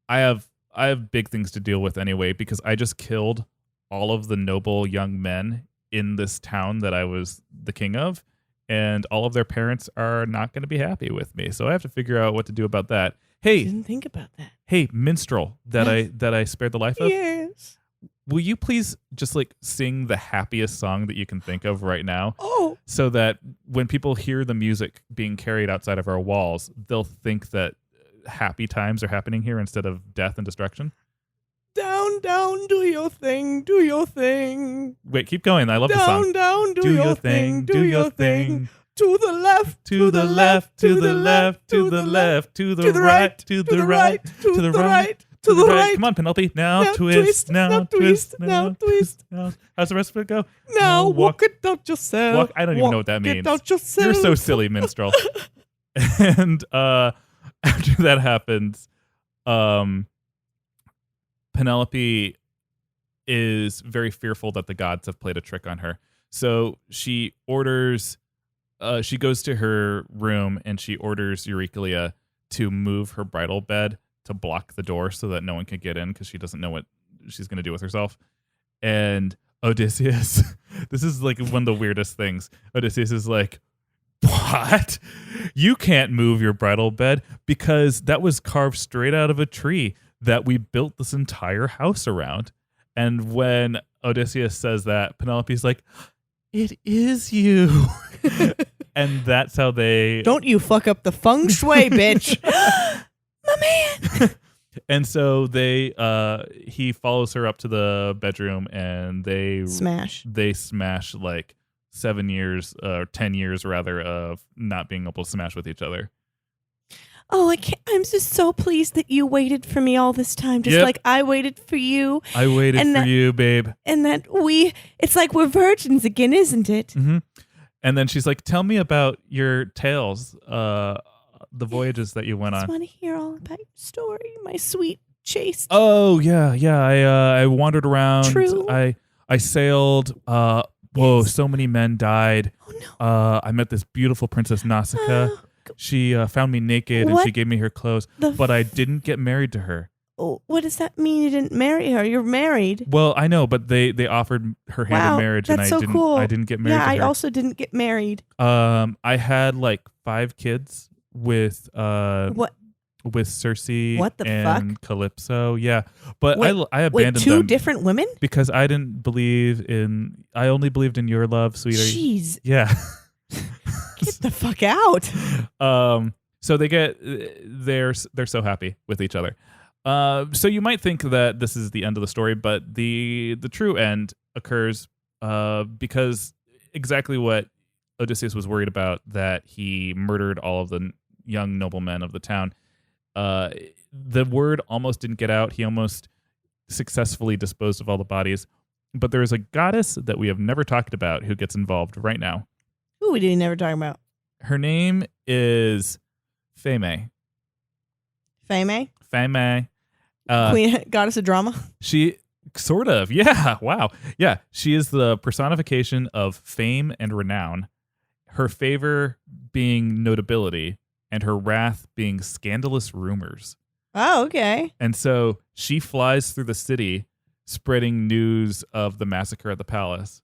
Speaker 3: have big things to deal with anyway because I just killed all of the noble young men in this town that I was the king of, and all of their parents are not going to be happy with me. So I have to figure out what to do about that. Hey,
Speaker 2: I didn't think about that.
Speaker 3: Hey, minstrel that I spared the life of.
Speaker 2: Yes.
Speaker 3: Will you please just like sing the happiest song that you can think of right now?
Speaker 2: Oh.
Speaker 3: So that when people hear the music being carried outside of our walls, they'll think that happy times are happening here instead of death and destruction.
Speaker 2: Down, down, do your thing, do your thing.
Speaker 3: Wait, keep going. I love the song.
Speaker 2: Down, down, do your thing, do your thing. To the left,
Speaker 3: to the left, to the left, to the left, to the right, to the right, to the right, to the right. Come on, Penelope. Now twist, now twist, now twist. How's the rest of it go?
Speaker 2: Now walk it out yourself.
Speaker 3: I don't even know what that means.
Speaker 2: Walk it out yourself.
Speaker 3: You're so silly, minstrel. And after that happens, Penelope is very fearful that the gods have played a trick on her. So she orders, she goes to her room and she orders Euryclea to move her bridal bed to block the door so that no one can get in because she doesn't know what she's going to do with herself. And Odysseus, this is like one of the weirdest things. Odysseus is like, what? You can't move your bridal bed because that was carved straight out of a tree that we built this entire house around. And when Odysseus says that, Penelope's like, it is you. And that's how they...
Speaker 2: Don't you fuck up the feng shui, bitch. My man.
Speaker 3: And so he follows her up to the bedroom and they smash like 7 years or 10 years rather of not being able to smash with each other.
Speaker 2: Oh, I'm just so pleased that you waited for me all this time, just like I waited for you.
Speaker 3: I waited for you, babe.
Speaker 2: And that it's like we're virgins again, isn't it?
Speaker 3: Mm-hmm. And then she's like, tell me about your tales, the voyages that you went on.
Speaker 2: I just want to hear all about your story, my sweet chase.
Speaker 3: Oh, yeah. I wandered around.
Speaker 2: True.
Speaker 3: I sailed. Whoa, so many men died.
Speaker 2: Oh, no.
Speaker 3: I met this beautiful Princess Nausicaa. She found me naked and she gave me her clothes, but I didn't get married to her.
Speaker 2: Oh, what does that mean? You didn't marry her? You're married.
Speaker 3: Well, I know, but they offered her hand in marriage, and I didn't get married.
Speaker 2: Yeah,
Speaker 3: to her.
Speaker 2: I also didn't get married.
Speaker 3: I had like 5 kids with
Speaker 2: what?
Speaker 3: With Circe
Speaker 2: and
Speaker 3: fuck? Calypso. Yeah, but I abandoned
Speaker 2: 2
Speaker 3: them
Speaker 2: different women
Speaker 3: because I didn't believe in. I only believed in your love, sweetie.
Speaker 2: Jeez.
Speaker 3: Yeah.
Speaker 2: Get the fuck out.
Speaker 3: So they're so happy with each other. So you might think that this is the end of the story, but the true end occurs because exactly what Odysseus was worried about, that he murdered all of the young noblemen of the town. The word almost didn't get out. He almost successfully disposed of all the bodies. But there is a goddess that we have never talked about who gets involved right now.
Speaker 2: Who we didn't never talk about?
Speaker 3: Her name is Pheme.
Speaker 2: Fame?
Speaker 3: Pheme.
Speaker 2: Queen goddess of drama?
Speaker 3: She sort of, yeah. Wow. Yeah. She is the personification of fame and renown, her favor being notability, and her wrath being scandalous rumors.
Speaker 2: Oh, okay.
Speaker 3: And so she flies through the city spreading news of the massacre at the palace.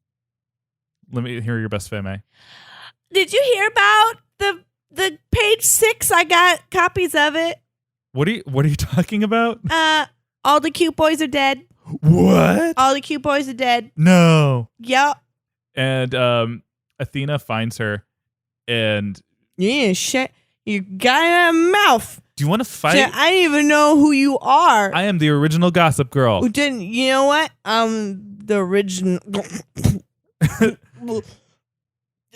Speaker 3: Let me hear your best Feme.
Speaker 2: Did you hear about the page 6? I got copies of it.
Speaker 3: What are you talking about?
Speaker 2: All the cute boys are dead.
Speaker 3: What?
Speaker 2: All the cute boys are dead.
Speaker 3: No.
Speaker 2: Yep.
Speaker 3: And Athena finds her and
Speaker 2: Yeah, shit. You got a mouth.
Speaker 3: do you want to fight?
Speaker 2: Shit, I didn't even know who you are.
Speaker 3: I am the original Gossip Girl.
Speaker 2: Who didn't? You know what? I'm the original.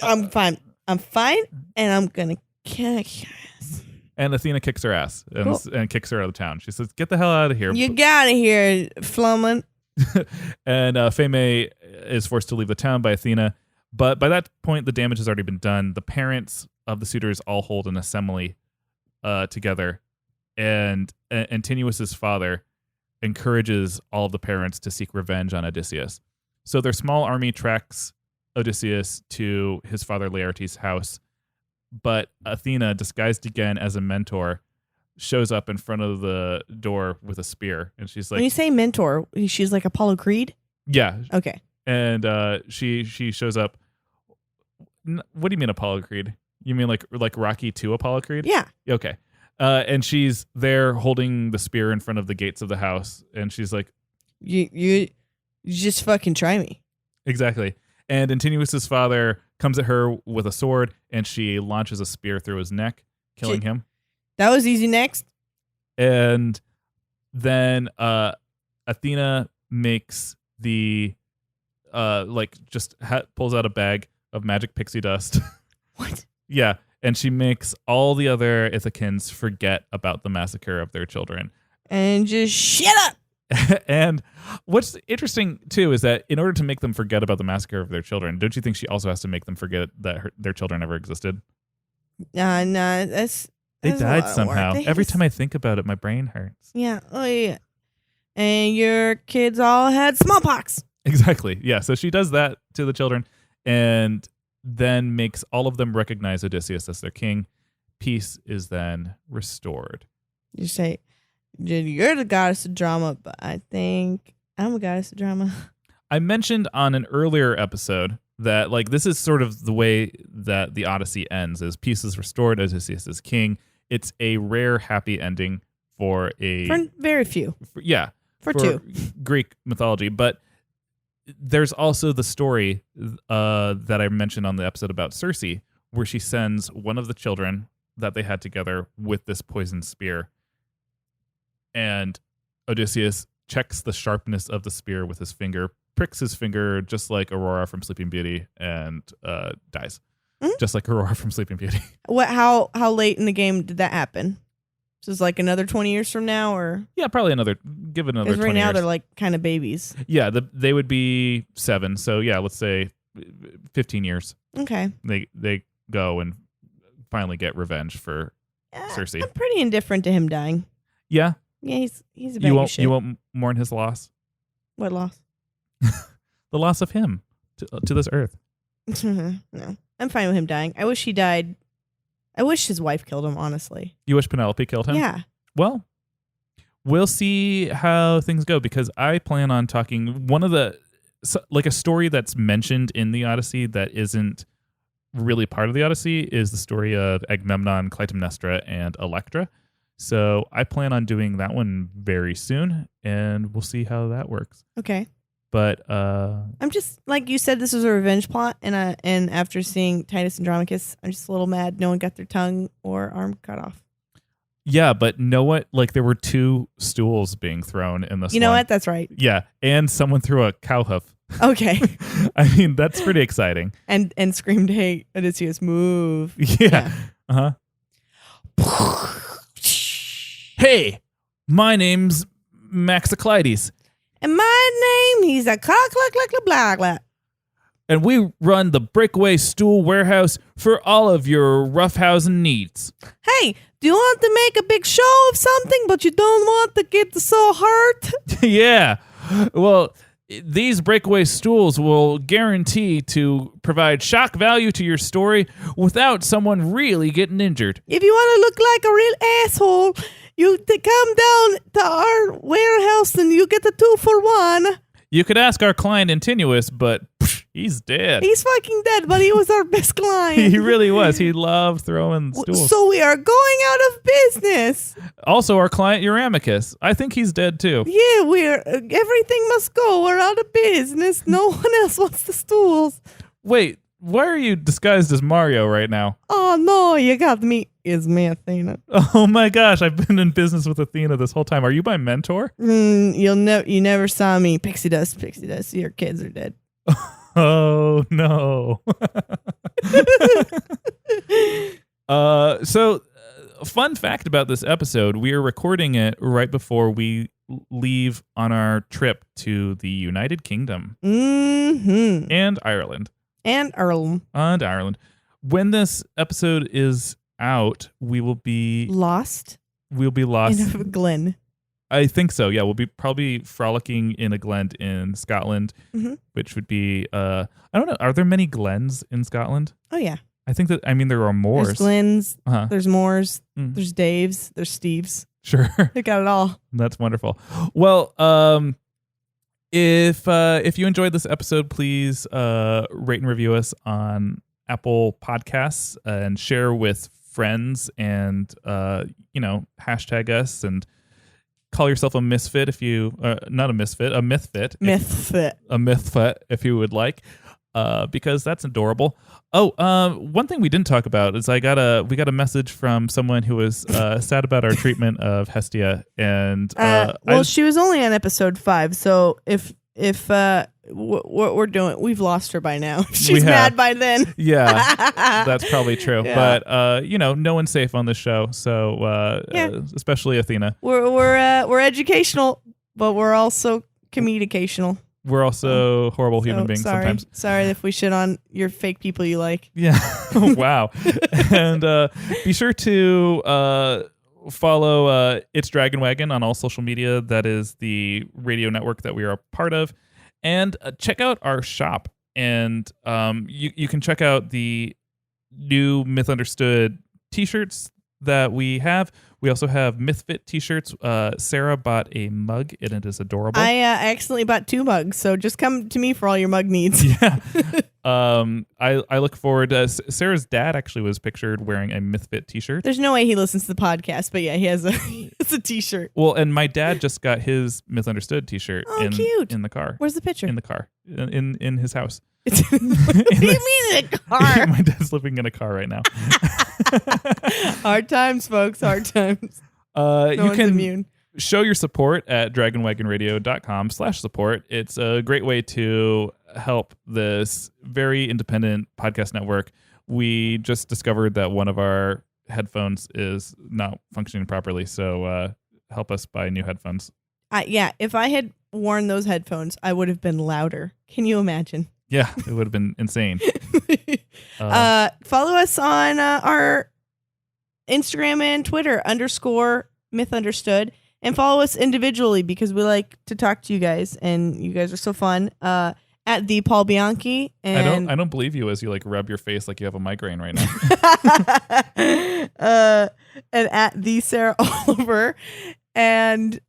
Speaker 2: I'm fine. I'm fine, and I'm gonna kick your ass.
Speaker 3: And Athena kicks her ass and,
Speaker 2: Cool.
Speaker 3: and kicks her out of town. She says, "Get the hell out of here."
Speaker 2: You got it here, Flumman.
Speaker 3: And Feme is forced to leave the town by Athena. But by that point, the damage has already been done. The parents of the suitors all hold an assembly together. And Antinous's father encourages all of the parents to seek revenge on Odysseus. So their small army tracks Odysseus to his father Laertes' house. But Athena, disguised again as a mentor, shows up in front of the door with a spear. And she's like,
Speaker 2: When you say mentor, she's like Apollo Creed?
Speaker 3: yeah.
Speaker 2: Okay.
Speaker 3: And she shows up. What do you mean Apollo Creed? You mean like Rocky 2 Apollo Creed?
Speaker 2: Yeah.
Speaker 3: Okay. And she's there holding the spear in front of the gates of the house. And she's like,
Speaker 2: You just fucking try me.
Speaker 3: exactly. And Antinous's father comes at her with a sword, and she launches a spear through his neck, killing him.
Speaker 2: That was easy next.
Speaker 3: And then Athena makes the pulls out a bag of magic pixie dust.
Speaker 2: What?
Speaker 3: Yeah, and she makes all the other Ithacans forget about the massacre of their children.
Speaker 2: And just shut up.
Speaker 3: And what's interesting too is that in order to make them forget about the massacre of their children, don't you think she also has to make them forget that their children ever existed?
Speaker 2: Nah, that's
Speaker 3: They
Speaker 2: a lot
Speaker 3: died
Speaker 2: of
Speaker 3: somehow.
Speaker 2: work.
Speaker 3: Every time I think about it, my brain hurts.
Speaker 2: Yeah. Oh yeah. And your kids all had smallpox.
Speaker 3: Exactly. Yeah. So she does that to the children and then makes all of them recognize Odysseus as their king. Peace is then restored.
Speaker 2: You say, you're the goddess of drama, but I think I'm a goddess of drama.
Speaker 3: I mentioned on an earlier episode that this is sort of the way that the Odyssey ends, is peace is restored, Odysseus is king. It's a rare happy ending for
Speaker 2: very few.
Speaker 3: For
Speaker 2: two.
Speaker 3: Greek mythology. But there's also the story that I mentioned on the episode about Circe, where she sends one of the children that they had together with this poisoned spear. And Odysseus checks the sharpness of the spear with his finger, pricks his finger just like Aurora from Sleeping Beauty, and dies. Just like Aurora from Sleeping Beauty.
Speaker 2: What? How late in the game did that happen? This is like another 20 years from now, or
Speaker 3: Yeah, probably another 20
Speaker 2: because right now
Speaker 3: years.
Speaker 2: they're like kind of babies.
Speaker 3: Yeah, they would be 7. So yeah, let's say 15 years.
Speaker 2: Okay.
Speaker 3: They go and finally get revenge for Circe.
Speaker 2: I'm pretty indifferent to him dying.
Speaker 3: Yeah.
Speaker 2: Yeah, he's a bag of shit.
Speaker 3: You won't mourn his loss.
Speaker 2: What loss?
Speaker 3: The loss of him to this earth.
Speaker 2: No, I'm fine with him dying. I wish he died. I wish his wife killed him, honestly.
Speaker 3: You wish Penelope killed him?
Speaker 2: Yeah.
Speaker 3: Well, we'll see how things go, because I plan on talking a story that's mentioned in the Odyssey that isn't really part of the Odyssey is the story of Agamemnon, Clytemnestra, and Electra. So I plan on doing that one very soon, and we'll see how that works.
Speaker 2: Okay.
Speaker 3: But
Speaker 2: I'm just, like you said, this was a revenge plot, and after seeing Titus and Andronicus, I'm just a little mad no one got their tongue or arm cut off.
Speaker 3: yeah, but know what? There were 2 stools being thrown in this.
Speaker 2: You know
Speaker 3: one.
Speaker 2: what? That's right.
Speaker 3: Yeah, and someone threw a cow hoof.
Speaker 2: Okay.
Speaker 3: I mean, that's pretty exciting.
Speaker 2: and screamed, "Hey, Odysseus, move!"
Speaker 3: Yeah. Hey, my name's Maxiclides.
Speaker 2: And my name, he's a cock, blah, blah, blah.
Speaker 3: and we run the Breakaway Stool Warehouse for all of your roughhousing needs.
Speaker 2: Hey, do you want to make a big show of something, but you don't want to get so hurt?
Speaker 3: Yeah. Well, these breakaway stools will guarantee to provide shock value to your story without someone really getting injured.
Speaker 2: If you want to look like a real asshole, you come down to our warehouse and you get a 2-for-1.
Speaker 3: You could ask our client Andronicus, but he's dead.
Speaker 2: He's fucking dead, but he was our best client.
Speaker 3: He really was. He loved throwing stools.
Speaker 2: So we are going out of business.
Speaker 3: Also, our client Andronicus. I think he's dead too.
Speaker 2: Yeah, everything must go. We're out of business. No one else wants the stools.
Speaker 3: Wait, why are you disguised as Mario right now?
Speaker 2: Oh no, you got me. It's me, Athena.
Speaker 3: Oh my gosh, I've been in business with Athena this whole time. Are you my mentor?
Speaker 2: You never saw me. Pixie dust. Your kids are dead.
Speaker 3: Oh no. Fun fact about this episode, we are recording it right before we leave on our trip to the United Kingdom and Ireland.
Speaker 2: And
Speaker 3: Ireland. When this episode is out, we will be
Speaker 2: lost.
Speaker 3: We'll be lost
Speaker 2: in a glen.
Speaker 3: I think so. Yeah, we'll be probably frolicking in a glen in Scotland, which would be I don't know. Are there many glens in Scotland?
Speaker 2: Oh yeah.
Speaker 3: I think that there are moors.
Speaker 2: There's glens. There's moors. There's Daves. There's Steves.
Speaker 3: Sure.
Speaker 2: They got it all.
Speaker 3: That's wonderful. Well, if you enjoyed this episode, please rate and review us on Apple Podcasts and share with friends and hashtag us and call yourself a misfit if you not a misfit, a mythfit. A mythfit if you would like. Because that's adorable. Oh, one thing we didn't talk about is we got a message from someone who was sad about our treatment of Hestia, and
Speaker 2: she was only on episode 5, so if what we're doing, we've lost her by now. She's mad by then.
Speaker 3: Yeah, that's probably true. Yeah. But no one's safe on this show, so especially Athena.
Speaker 2: We're educational, but we're also communicational.
Speaker 3: We're also horrible human beings sometimes.
Speaker 2: Sorry if we shit on your fake people you like.
Speaker 3: Yeah. Wow. And be sure to follow It's Dragon Wagon on all social media. That is the radio network that we are a part of. And check out our shop. And you can check out the new Myth Understood t-shirts that we have. We also have Mythfit t-shirts. Sarah bought a mug, and it is adorable.
Speaker 2: I accidentally bought 2 mugs, so just come to me for all your mug needs.
Speaker 3: Yeah. I look forward to Sarah's dad actually was pictured wearing a Mythfit t-shirt.
Speaker 2: There's no way he listens to the podcast, but yeah, he has a t-shirt.
Speaker 3: Well, and my dad just got his Myth Understood t-shirt
Speaker 2: cute.
Speaker 3: In the car.
Speaker 2: Where's the picture?
Speaker 3: In the car. In his house.
Speaker 2: What do you mean in a car?
Speaker 3: My dad's living in a car right now.
Speaker 2: Hard times, folks. Hard times.
Speaker 3: You can immune. Show your support at dragonwagonradio.com/support. It's a great way to help this very independent podcast network. We just discovered that one of our headphones is not functioning properly, so help us buy new headphones.
Speaker 2: If I had worn those headphones, I would have been louder. Can you imagine?
Speaker 3: Yeah, it would have been insane.
Speaker 2: Follow us on our Instagram and Twitter _Myth Understood, and follow us individually because we like to talk to you guys, and you guys are so fun. At the Paul Bianchi, and
Speaker 3: I don't believe you as you like rub your face like you have a migraine right now.
Speaker 2: And at the Sarah Oliver. And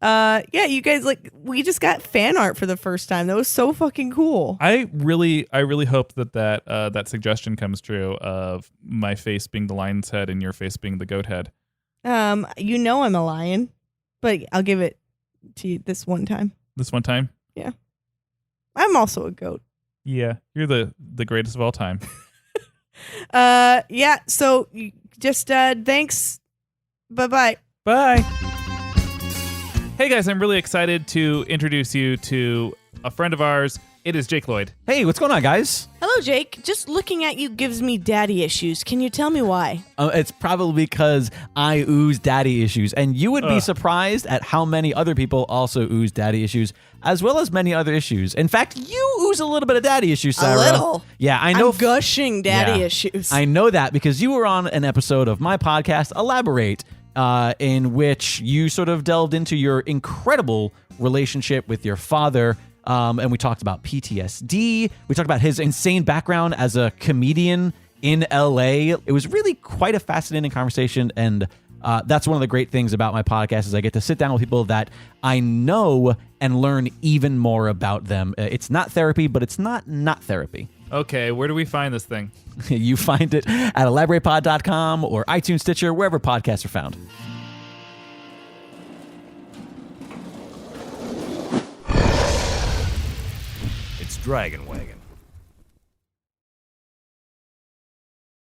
Speaker 2: you guys, we just got fan art for the first time. That was so fucking cool.
Speaker 3: I really hope that suggestion comes true of my face being the lion's head and your face being the goat head.
Speaker 2: I'm a lion, but I'll give it to you this one time.
Speaker 3: This one time?
Speaker 2: Yeah. I'm also a goat.
Speaker 3: Yeah, you're the greatest of all time.
Speaker 2: So just thanks. Bye-bye.
Speaker 3: Bye. Hey guys, I'm really excited to introduce you to a friend of ours. It is Jake Lloyd.
Speaker 4: Hey, what's going on, guys?
Speaker 2: Hello, Jake. Just looking at you gives me daddy issues. Can you tell me why?
Speaker 4: It's probably because I ooze daddy issues, and you would be surprised at how many other people also ooze daddy issues, as well as many other issues. In fact, you ooze a little bit of daddy issues, Sarah.
Speaker 2: A little.
Speaker 4: Yeah, I know.
Speaker 2: I'm gushing daddy
Speaker 4: Yeah.
Speaker 2: issues.
Speaker 4: I know that because you were on an episode of my podcast, Elaborate, in which you sort of delved into your incredible relationship with your father. And we talked about PTSD. We talked about his insane background as a comedian in LA. It was really quite a fascinating conversation. And that's one of the great things about my podcast is I get to sit down with people that I know and learn even more about them. It's not therapy, but it's not therapy.
Speaker 3: Okay, where do we find this thing?
Speaker 4: You find it at elaboratepod.com or iTunes, Stitcher, wherever podcasts are found.
Speaker 5: It's Dragon Wagon.